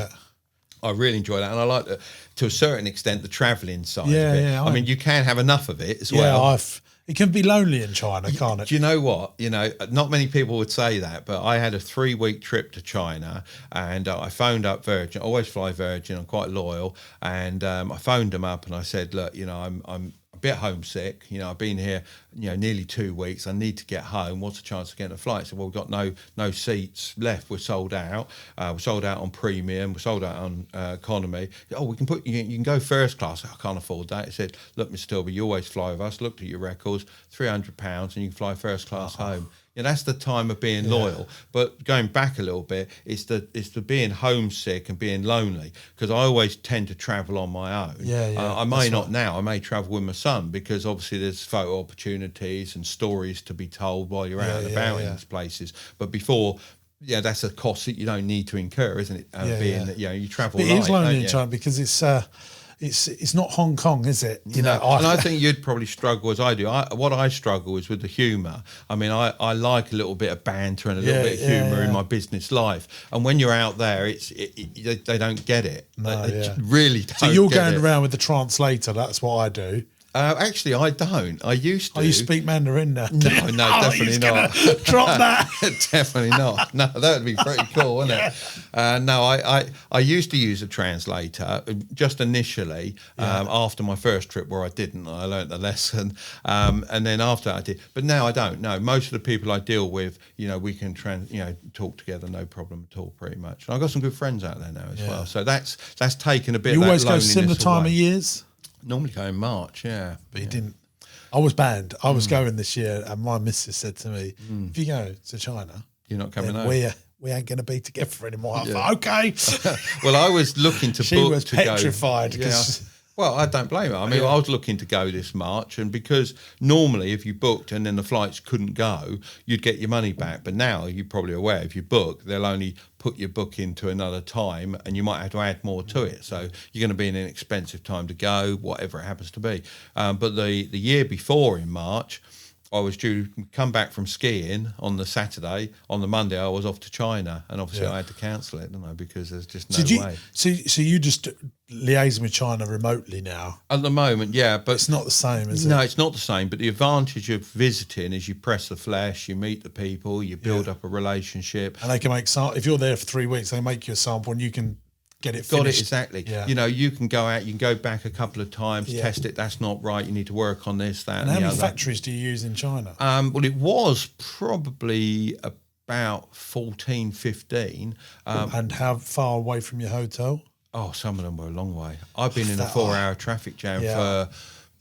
I really enjoy that, and I like to a certain extent the travelling side of it. Yeah, I mean, you can have enough of it as well. It can be lonely in China, can't it? Do you know what? Not many people would say that, but I had a 3-week trip to China, and I phoned up Virgin. I always fly Virgin. I'm quite loyal, and I phoned them up and I said, look, I'm a bit homesick. I've been here, nearly 2 weeks. I need to get home. What's the chance of getting a flight? So, well, we've got no seats left. We're sold out. We're sold out on premium. We're sold out on economy. Oh, we can you can go first class. I can't afford that. He said, look, Mr. Tilbury, you always fly with us. Looked at your records, £300, and you can fly first class home. That's the time of being loyal. But going back a little bit, it's the being homesick and being lonely, because I always tend to travel on my own. I may not now. I may travel with my son, because obviously there's photo opportunities and stories to be told while you're out and about in these places. But before, that's a cost that you don't need to incur, isn't it? That you travel. It is lonely in China because it's not Hong Kong, is it? And I think you'd probably struggle as I do. What I struggle is with the humour. I mean, I like a little bit of banter and a little bit of humour in my business life. And when you're out there, they don't get it. They really don't. So you're going around with the translator. That's what I do. Actually, I don't. I used to. Oh, you speak Mandarin now? No, definitely not. Drop that. Definitely not. No, that would be pretty cool, wouldn't it? No, I used to use a translator just initially after my first trip, where I didn't. I learnt the lesson, and then after I did. But now I don't. No, most of the people I deal with, we can talk together, no problem at all, pretty much. And I've got some good friends out there now as well. So that's taken a bit. You of always that go similar time away. of years. Normally go in March, but you didn't. I was banned. I was going this year, and my missus said to me, "If you go to China, you're not coming home. We ain't going to be together anymore." I thought, okay. Well, I was looking to she book was to petrified. go. Well, I don't blame her. I mean, I was looking to go this March, and because normally if you booked and then the flights couldn't go, you'd get your money back. But now, you're probably aware, if you book, they'll only put your booking to another time, and you might have to add more to it. So you're going to be in an expensive time to go, whatever it happens to be. But the year before, in March, I was due to come back from skiing on the Saturday. On the Monday, I was off to China, and obviously I had to cancel it, didn't I? Because there's just no way. So you just liaising with China remotely now? At the moment, yeah, but it's not the same, is it? No, it's not the same. But the advantage of visiting is you press the flesh, you meet the people, you build up a relationship, and they can make if you're there for 3 weeks, they make you a sample, and you can get it Got finished. it, exactly. Yeah. You know, you can go out, you can go back a couple of times, Yeah. test it, that's not right, you need to work on this, that, And and how the many other. factories do you use in China? Well, it was probably about 14, 15. And how far away from your hotel? Oh, some of them were a long way. I've been in a That- 4-hour traffic jam Yeah. for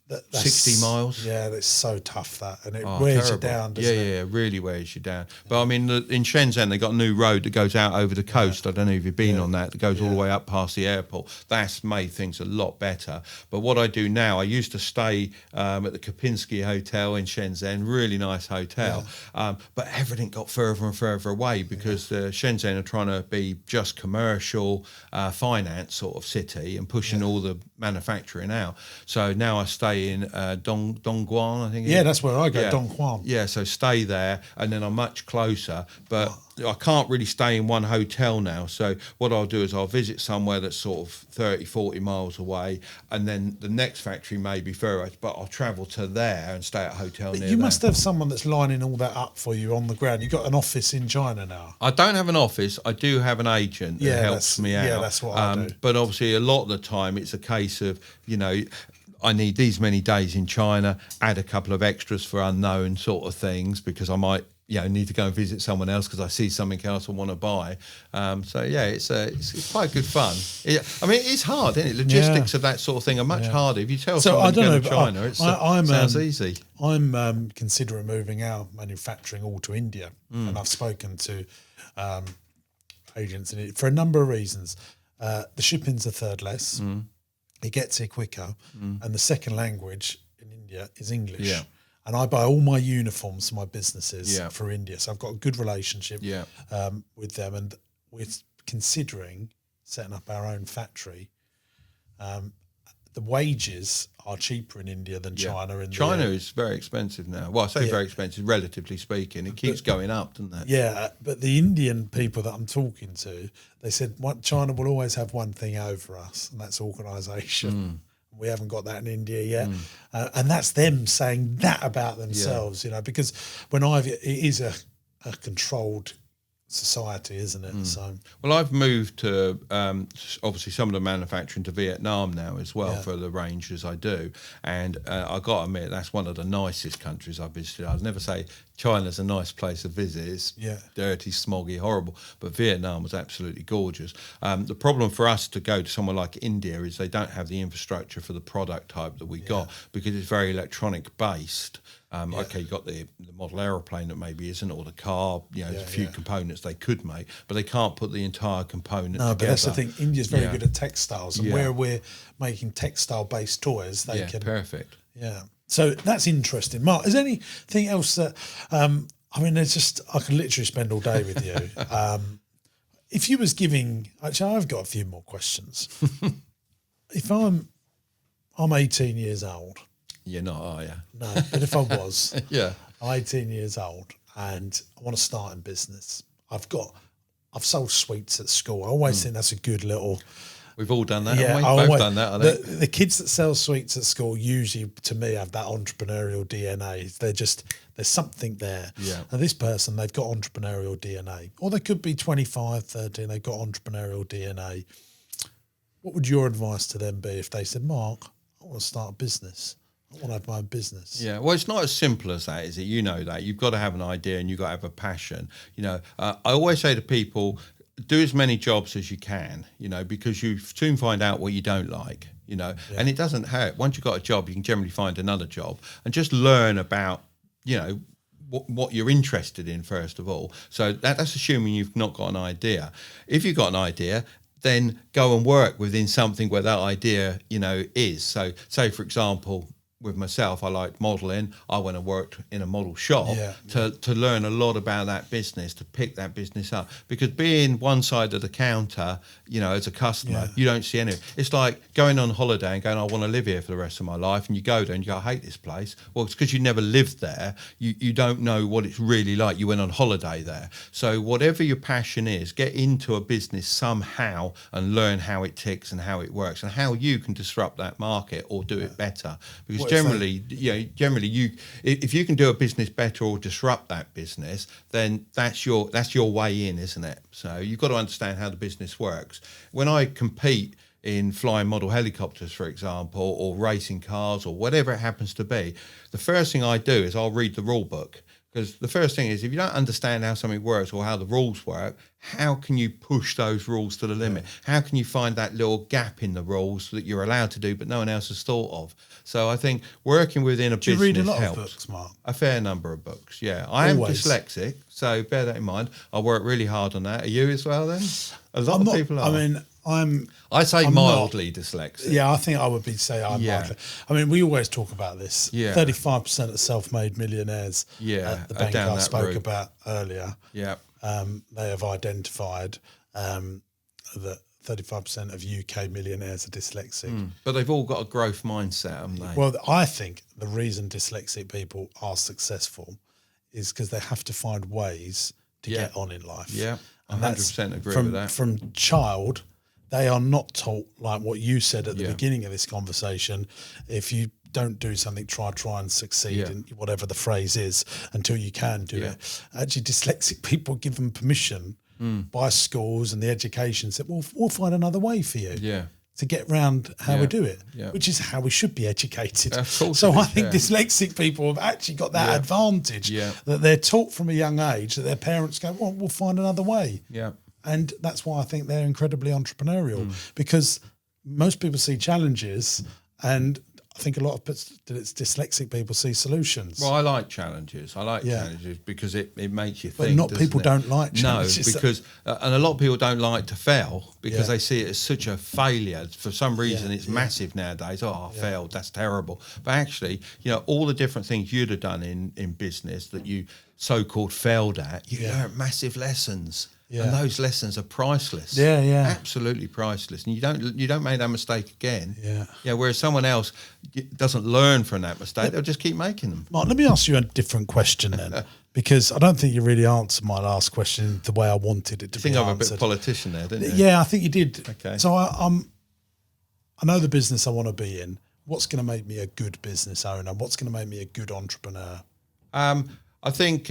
That's 60 miles. Yeah, that's so tough, that. And it Oh, wears you terrible. down, doesn't it? Yeah, really wears you down. But I mean, in Shenzhen, they got a new road that goes out over the coast. I don't know if you've been on that goes all the way up past the airport. That's made things a lot better. But what I do now, I used to stay at the Kempinski Hotel in Shenzhen, really nice hotel. But everything got further and further away because Shenzhen are trying to be just commercial finance sort of city and pushing all the manufacturing out. So now I stay in Dongguan, I think. Yeah, that's where I go, Dongguan. Yeah, so stay there, and then I'm much closer. But I can't really stay in one hotel now. So what I'll do is I'll visit somewhere that's sort of 30, 40 miles away, and then the next factory may be further, but I'll travel to there and stay at a hotel near You there. must have someone that's lining all that up for you on the ground. You've got an office in China now. I don't have an office. I do have an agent that helps me out. Yeah, that's what I do. But obviously, a lot of the time, it's a case of, you know, I need these many days in China, add a couple of extras for unknown sort of things because I might, you know, need to go and visit someone else because I see something else I want to buy. So yeah, it's quite good fun. I mean, it's hard, isn't it? Logistics of that sort of thing are much harder. If you tell someone to go to China, it sounds easy. I'm considering moving our manufacturing all to India, and I've spoken to agents in it for a number of reasons. The shipping's a third less. It gets here quicker, and the second language in India is English. Yeah. And I buy all my uniforms for my businesses Yeah. for India, so I've got a good relationship Yeah. with them, and we're considering setting up our own factory. The wages are cheaper in India than China. China is very expensive now. Well, I say very expensive, relatively speaking. It keeps going up, doesn't it? Yeah, but the Indian people that I'm talking to, they said China will always have one thing over us, and that's organisation. We haven't got that in India yet, and that's them saying that about themselves. You know, because it is a controlled society, isn't it? So, well, I've moved to obviously some of the manufacturing to Vietnam now as well for the ranges I do, and I got to admit that's one of the nicest countries I've visited. I'd never say China's a nice place to visit. It's dirty, smoggy, horrible, but Vietnam was absolutely gorgeous. The problem for us to go to somewhere like India is they don't have the infrastructure for the product type that we got because it's very electronic based. Okay, you got the model aeroplane that maybe isn't, or the car, you know, there's a few components they could make, but they can't put the entire component together. But that's the thing. India's very good at textiles, and where we're making textile-based toys, they can. Perfect. Yeah. So that's interesting. Mark, is there anything else that, I mean, there's just, I could literally spend all day with you. If you was giving, actually, I've got a few more questions. If I'm 18 years old. You're not, are you? No, but if I was, I'm 18 years old and I want to start in business. I've sold sweets at school. I always think that's a good little. We've all done that, haven't we? I Both done that, I think. The kids that sell sweets at school usually, to me, have that entrepreneurial DNA. There's something there. Yeah. And this person, they've got entrepreneurial DNA. Or they could be 25, 30, and they've got entrepreneurial DNA. What would your advice to them be if they said, Mark, I want to start a business. I want to have my own business. Yeah, well, it's not as simple as that, is it? You know that. You've got to have an idea and you've got to have a passion. You know, I always say to people, do as many jobs as you can, you know, because you soon find out what you don't like, you know, and it doesn't hurt. Once you've got a job, you can generally find another job and just learn about, you know, what you're interested in, first of all. So that's assuming you've not got an idea. If you've got an idea, then go and work within something where that idea, you know, is. So say, for example, with myself, I liked modelling. I went and worked in a model shop to learn a lot about that business, to pick that business up. Because being one side of the counter, you know, as a customer, you don't see any. It's like going on holiday and going, I want to live here for the rest of my life. And you go there and you go, I hate this place. Well, it's because you never lived there. You don't know what it's really like. You went on holiday there. So whatever your passion is, get into a business somehow and learn how it ticks and how it works and how you can disrupt that market or do it better. Because What if generally, if you can do a business better or disrupt that business, then that's your way in, isn't it? So you've got to understand how the business works. When I compete in flying model helicopters, for example, or racing cars or whatever it happens to be, the first thing I do is I'll read the rule book. Because the first thing is, if you don't understand how something works or how the rules work, how can you push those rules to the limit? How can you find that little gap in the rules that you're allowed to do but no one else has thought of? So I think working within a business helps. Do you read a lot of books, Mark? A fair number of books, yeah. I am Always. dyslexic, so bear that in mind. I work really hard on that. Are you as well then? A lot of people are. I mean, I say I'm mildly dyslexic. yeah, I think I would say I'm Yeah. mildly. I mean, we always talk about this. Yeah. 35% of self-made millionaires at the bank down I that spoke route. about earlier, Yeah. they have identified that 35% of UK millionaires are dyslexic. But they've all got a growth mindset, haven't they? Well, I think the reason dyslexic people are successful is because they have to find ways to Yeah. get on in life. Yeah, And that's 100% agree from, with that. From child, they are not taught, like what you said at the Yeah. beginning of this conversation, if you don't do something, try and succeed Yeah. in whatever the phrase is until you can do Yeah. it. Actually, dyslexic people give them permission by schools and the education that we'll find another way for you. Yeah. To get round how we Yeah. do it, Yeah. which is how we should be educated. Of course So it I is, think yeah. dyslexic people have actually got that Yeah. advantage Yeah. that they're taught from a young age that their parents go, well, we'll find another way. Yeah. And that's why I think they're incredibly entrepreneurial Mm. because most people see challenges and I think a lot of dyslexic people see solutions. Well, I like challenges. I like Yeah. challenges because it makes you But think. not doesn't people it? don't like challenges. No, because and a lot of people don't like to fail because Yeah. they see it as such a failure. For some reason, Yeah, it's yeah. massive nowadays. Oh, I failed. That's terrible. But actually, all the different things you'd have done in business that you so-called failed at, you Yeah. learned massive lessons. Yeah. And those lessons are priceless. Yeah, yeah. Absolutely priceless. And you don't make that mistake again. Yeah. Yeah. Whereas someone else doesn't learn from that mistake, they'll just keep making them. Mark, let me ask you a different question then, because I don't think you really answered my last question the way I wanted it to I think be I'm a bit answered. politician there, didn't you? Yeah, I think you did. Okay. So I know the business I want to be in. What's going to make me a good business owner? What's going to make me a good entrepreneur? I think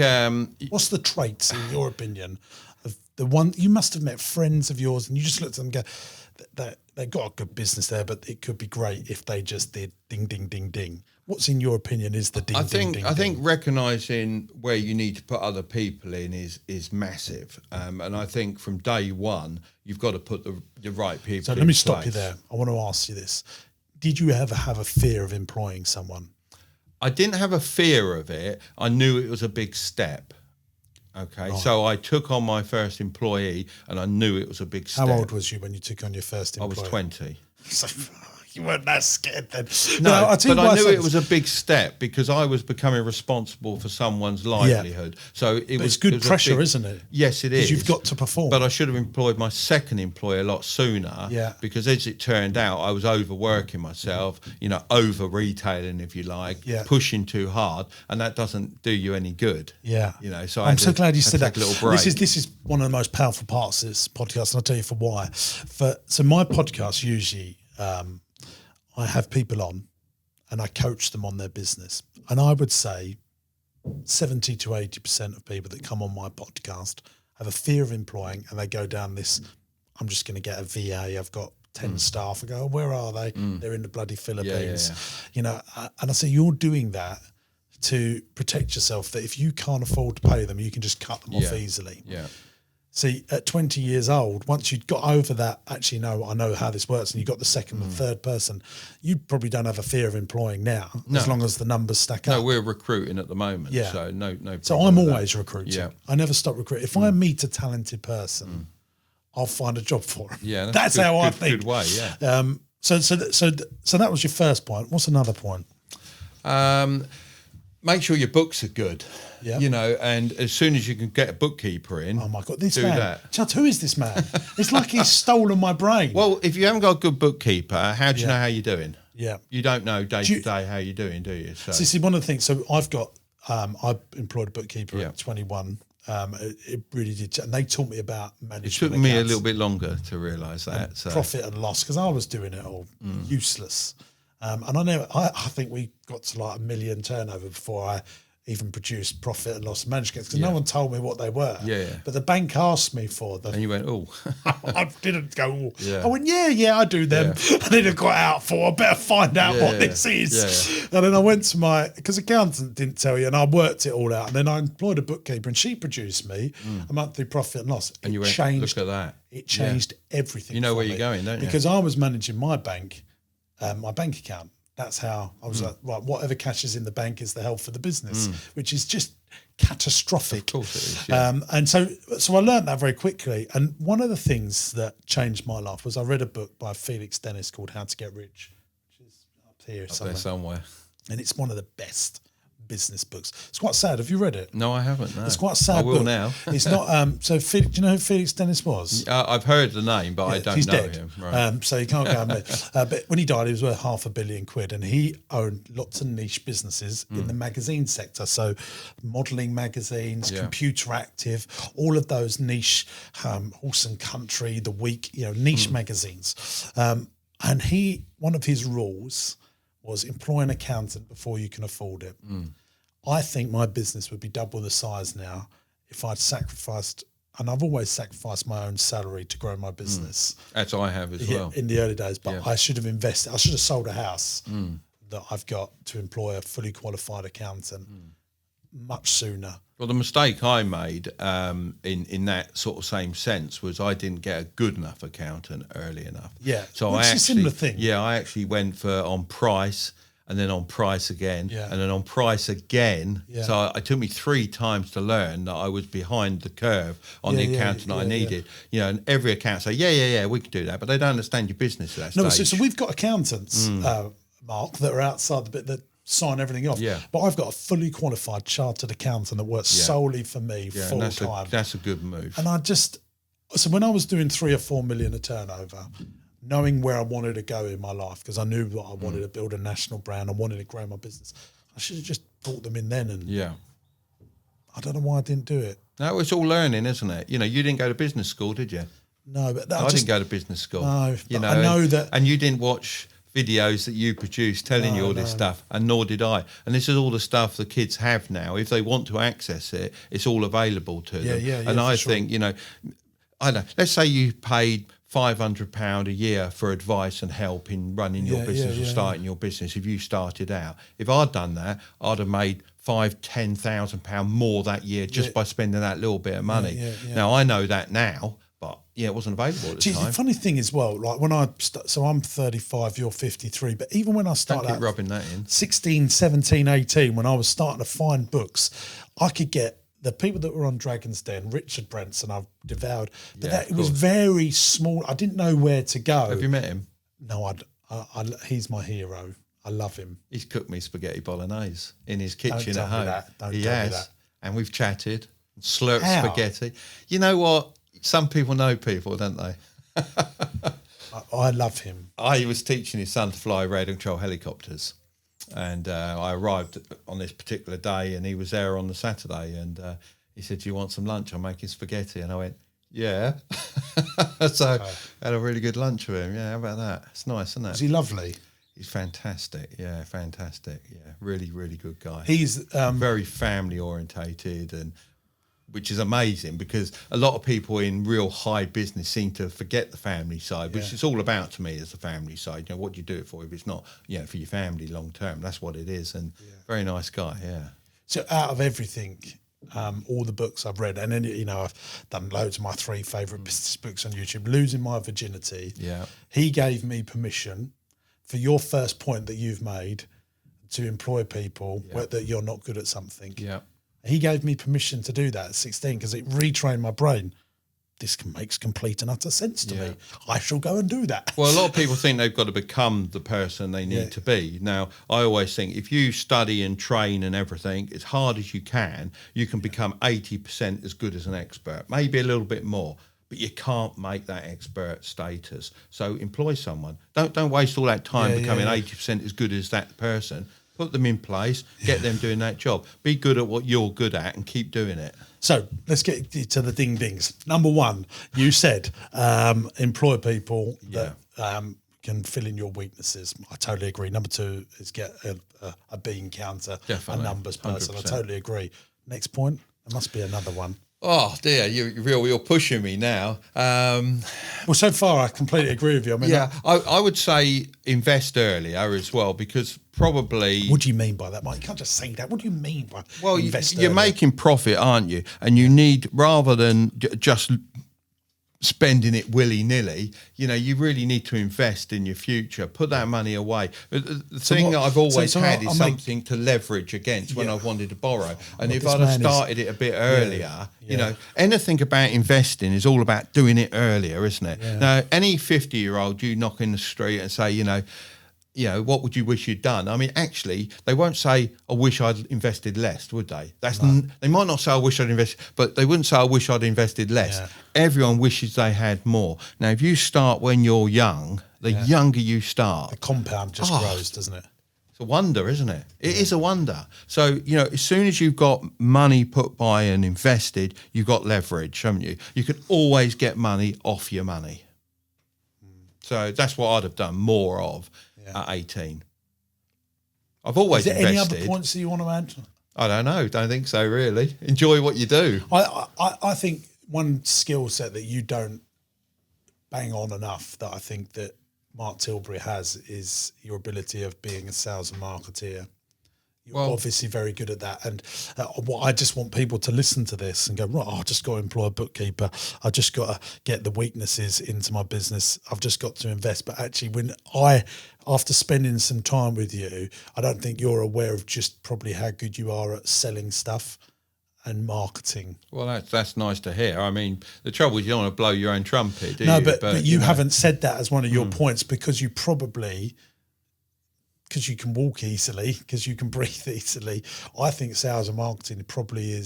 What's the traits, in your opinion, of the one you must have met friends of yours, and you just looked at them and go, they got a good business there, but it could be great if they just did ding, ding, ding, ding. What's in your opinion is the ding, ding, ding, I think ding? recognizing where you need to put other people in is massive, and I think from day one you've got to put the right people. So in let me stop you place. there. I want to ask you this: did you ever have a fear of employing someone? I didn't have a fear of it. I knew it was a big step. Okay, so I took on my first employee, and I knew it was a big step. How old was you when you took on your first I employee? was 20. So you weren't that scared then. No, I'll tell you but why I knew say it this. was a big step because I was becoming responsible for someone's livelihood. So it was It's good it was a pressure, big- isn't it? Yes, it Because is. you've got to perform. But I should have employed my second employee a lot sooner. Yeah. Because as it turned out, I was overworking myself, over retailing, if you like, Yeah. pushing too hard, and that doesn't do you any good. Yeah. So I I'm had so to- glad you had said to that. take a little break. This is one of the most powerful parts of this podcast, and I'll tell you for why. So my podcast usually, I have people on and I coach them on their business. And I would say 70 to 80% of people that come on my podcast have a fear of employing and they go down this, I'm just going to get a VA. I've got 10 staff. I go, oh, where are they? They're in the bloody Philippines. And I say, you're doing that to protect yourself, that if you can't afford to pay them, you can just cut them off easily. Yeah. See, at 20 years old, once you'd got over that, actually, no, I know how this works, and you got the second and third person, you probably don't have a fear of employing now, as long as the numbers stack No, up. we're recruiting at the moment. Yeah. So no. So problem I'm with that. always recruiting. Yeah. I never stop recruiting. If I meet a talented person, I'll find a job for them. Yeah, that's good, how I good, think. Good way, yeah. So that was your first point. What's another point? Make sure your books are good. Yeah. And as soon as you can get a bookkeeper in, Oh my God, this do man. that. Chad, who is this man? It's like he's stolen my brain. Well, if you haven't got a good bookkeeper, how do you know how you're doing? Yeah. You don't know day Do you- to day how you're doing, do you? So, See, one of the things. So I've got. I employed a bookkeeper Yeah. at 21. It really did, and they taught me about management. it took me a accounts, little bit longer to realise that. So profit and loss, because I was doing it all useless. And I think we got to like 1 million turnover before I even produced profit and loss management because no one told me what they were. Yeah. But the bank asked me for them. And you went, oh. I didn't go, oh. Yeah. I went, yeah, I do them. Yeah. I need to got out for, I better find out what this is. Yeah. And then I went to because accountant didn't tell you, and I worked it all out. And then I employed a bookkeeper, and she produced me a monthly profit and loss. And you went, changed, look at that. It changed everything. You know for where me. you're going, don't you? Because I was managing my bank account. That's how I was like, right, whatever cash is in the bank is the health of the business, which is just catastrophic. Of course it is, yeah. And so I learned that very quickly. And one of the things that changed my life was I read a book by Felix Dennis called How to Get Rich, which is up here somewhere. And it's one of the best business books. It's quite sad. Have you read it? No, I haven't. No. It's quite a sad. I will book. now. It's not. So, do you know who Felix Dennis was? I've heard the name, but I don't he's know dead. him. Right. So you can't go and but when he died, he was worth £500 million, and he owned lots of niche businesses in the magazine sector. So modelling magazines, Computer Active, all of those niche, Horse and Country, The Week, niche magazines. And one of his rules was employ an accountant before you can afford it. I think my business would be double the size now if I'd sacrificed, and I've always sacrificed my own salary to grow my business. As I have as well. In the early days, but I should have invested. I should have sold a house that I've got to employ a fully qualified accountant much sooner. Well, the mistake I made in that sort of same sense was I didn't get a good enough accountant early enough. Yeah, so it's a similar thing. Yeah, I actually went for on price and then on price again and then on price again. Yeah. So it took me 3 times to learn that I was behind the curve on the accountant I needed. And every accountant say, yeah, we can do that, but they don't understand your business at that stage. So we've got accountants, Mark, that are outside the bit that sign everything off. Yeah. But I've got a fully qualified chartered accountant that works solely for me full time. That's a good move. And so when I was doing 3 or 4 million of turnover, knowing where I wanted to go in my life, because I knew that I wanted to build a national brand, I wanted to grow my business, I should have just brought them in then. And I don't know why I didn't do it. No, it's all learning, isn't it? You didn't go to business school, did you? No, but I didn't go to business school. No, I know that. And you didn't watch videos that you produced telling you all this stuff, and nor did I. And this is all the stuff the kids have now. If they want to access it, it's all available to them. And I think, I don't know, let's say you paid £500 a year for advice and help in running your business or starting your business. If you started out, if I'd done that, I'd have made £5,000-10,000 more that year just by spending that little bit of money. Now I know that now. But it wasn't available at the time. The funny thing is, like when so I'm 35, you're 53, but even when I started Don't keep rubbing that in. 16, 17, 18, when I was starting to find books, I could get the people that were on Dragon's Den, Richard Branson, I've devoured, but it was very small. I didn't know where to go. Have you met him? No, he's my hero. I love him. He's cooked me spaghetti bolognese in his kitchen Don't at home. Don't tell me that. And we've chatted, slurped spaghetti. You know what? Some people know people, don't they? I love him. I was teaching his son to fly radio control helicopters, and I arrived on this particular day, and he was there on the Saturday, and he said, "Do you want some lunch? I'm making spaghetti." And I went, "Yeah." So I had a really good lunch with him. Yeah, how about that? It's nice, isn't it? Is he lovely? He's fantastic. Yeah, fantastic. Yeah, really, really good guy. He's very family orientated, and which is amazing because a lot of people in real high business seem to forget the family side, which it's all about to me as the family side. What do you do it for if it's not, for your family long term? That's what it is. And very nice guy. Yeah. So out of everything, all the books I've read, and then I've done loads of my 3 favourite business books on YouTube. Losing My Virginity. Yeah. He gave me permission for your first point that you've made to employ people that you're not good at something. Yeah. He gave me permission to do that at 16 because it retrained my brain. This makes complete and utter sense to me. I shall go and do that. Well, a lot of people think they've got to become the person they need to be. Now, I always think if you study and train and everything as hard as you can become 80% as good as an expert, maybe a little bit more. But you can't make that expert status. So employ someone. Don't waste all that time becoming 80% as good as that person. Put them in place, get them doing that job. Be good at what you're good at and keep doing it. So let's get to the ding-dings. Number 1, you said employ people that can fill in your weaknesses. I totally agree. Number 2 is get a bean counter, Definitely, a numbers person. 100%. I totally agree. Next point, there must be another one. Oh dear, you're pushing me now. Well, so far I completely agree with you. I mean, Yeah, I would say invest earlier as well, because probably. what do you mean by that, Mike? You can't just say that. What do you mean by Well, invest you're early? making profit, aren't you? And you need, rather than just spending it willy-nilly, you really need to invest in your future. Put that money away. The thing that I've always had is something to leverage against when I've wanted to borrow. And if I'd have started it a bit earlier, anything about investing is all about doing it earlier, isn't it? Yeah. Now, any 50-year-old you knock in the street and say, what would you wish you'd done? I mean, actually, they won't say, I wish I'd invested less, would they? They might not say, I wish I'd invested, but they wouldn't say, I wish I'd invested less. Yeah. Everyone wishes they had more. Now, if you start when you're young, the younger you start, The compound just grows, doesn't it? it's a wonder, isn't it? It is a wonder. So, as soon as you've got money put by and invested, you've got leverage, haven't you? You can always get money off your money. So that's what I'd have done more of at 18. I've always invested. Any other points that you want to add? I don't know. Don't think so, really. Enjoy what you do. I think one skill set that you don't bang on enough that I think that Mark Tilbury has is your ability of being a sales and marketeer. You're obviously very good at that. And I just want people to listen to this and go, right, I just got to employ a bookkeeper. I just got to get the weaknesses into my business. I've just got to invest. But actually, after spending some time with you, I don't think you're aware of just probably how good you are at selling stuff and marketing. Well, that's nice to hear. I mean, the trouble is you don't want to blow your own trumpet, do you? No, but you haven't said that as one of your points because you probably... because you can walk easily, because you can breathe easily. I think sales and marketing probably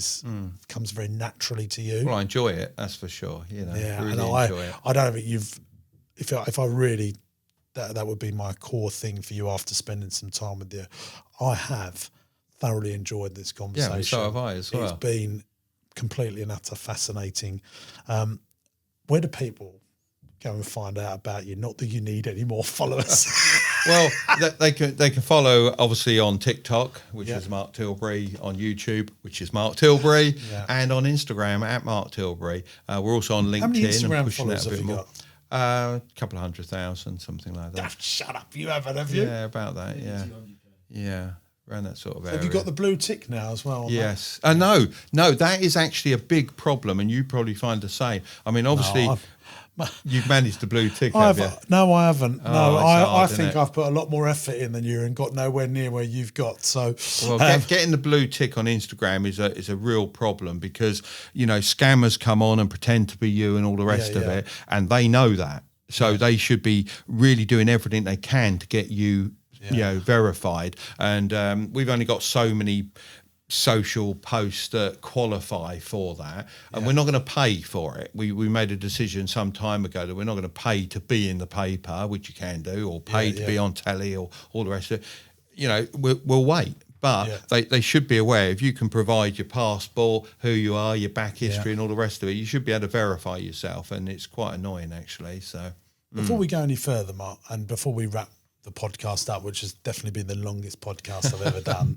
comes very naturally to you. Well, I enjoy it, that's for sure. Really enjoy it. I don't think if I really, that would be my core thing for you after spending some time with you. I have thoroughly enjoyed this conversation. Yeah, so have I as well. It's been completely and utter fascinating. Where do people go and find out about you? Not that you need any more followers. Well, they can follow obviously on TikTok, which is Mark Tilbury, on YouTube, which is Mark Tilbury, and on Instagram at Mark Tilbury. We're also on LinkedIn. How many Instagram and pushing followers that a bit have you more. got? A couple of 100,000, something like that. Shut up, you haven't, have you? Yeah, about that. Yeah, around that sort of area. Have you got the blue tick now as well? Yes. No, that is actually a big problem, and you probably find the same. I mean, obviously. You've managed the blue tick, have you? No, I haven't. No, I hard, think I've put a lot more effort in than you and got nowhere near where you've got. So, well, getting the blue tick on Instagram is a real problem because scammers come on and pretend to be you and all the rest of it, and they know that. So they should be really doing everything they can to get you, verified. And we've only got so many social posts that qualify for that, and we're not going to pay for it. We made a decision some time ago that we're not going to pay to be in the paper, which you can do, or pay to be on telly, or all the rest of it. We'll wait. But they should be aware, if you can provide your passport, who you are, your back history and all the rest of it, you should be able to verify yourself, and it's quite annoying actually. So before we go any further, Mark, and before we wrap the podcast up, which has definitely been the longest podcast I've ever done,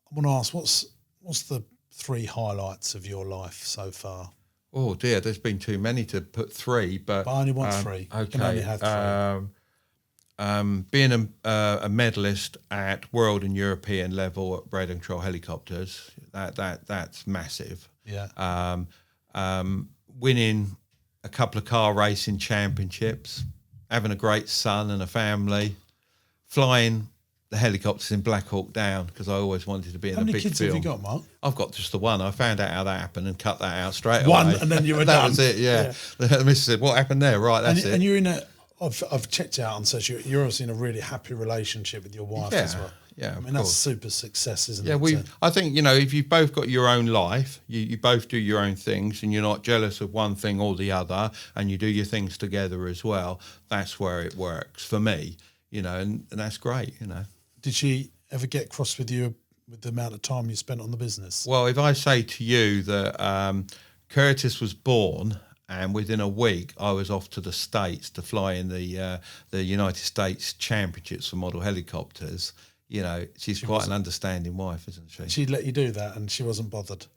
I want to ask, what's the 3 highlights of your life so far? Oh dear, there's been too many to put 3, but I only want 3. Okay, you can only have 3. Being a medalist at world and European level at radar control helicopters, that's massive. Yeah. Winning a couple of car racing championships, having a great son and a family, flying the helicopters in Black Hawk Down because I always wanted to be in a big film. How many kids have you got, Mark? I've got just the one. I found out how that happened and cut that out straight away. One, and then you were done. That was it, yeah. The Mrs. said, what happened there? Right, that's it. And you're in I've checked out and said you're obviously in a really happy relationship with your wife as well. Yeah, I mean, that's super success, isn't it? Yeah, I think, if you've both got your own life, you both do your own things and you're not jealous of one thing or the other, and you do your things together as well, that's where it works for me, and that's great, Did she ever get cross with you with the amount of time you spent on the business? Well, if I say to you that Curtis was born and within a week I was off to the States to fly in the United States Championships for model helicopters. You know, she's quite an understanding wife, isn't she? She'd let you do that, and she wasn't bothered.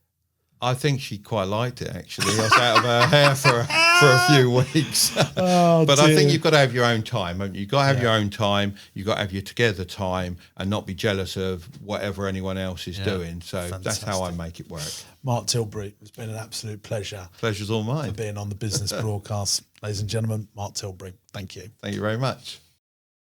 I think she quite liked it, actually. I was out of her hair for a few weeks. Oh, but dear. I think you've got to have your own time, haven't you? You've got to have your own time. You've got to have your together time and not be jealous of whatever anyone else is doing. So that's how I make it work. Mark Tilbury, it's been an absolute pleasure. Pleasure's all mine. For being on the business broadcast. Ladies and gentlemen, Mark Tilbury, thank you. Thank you very much.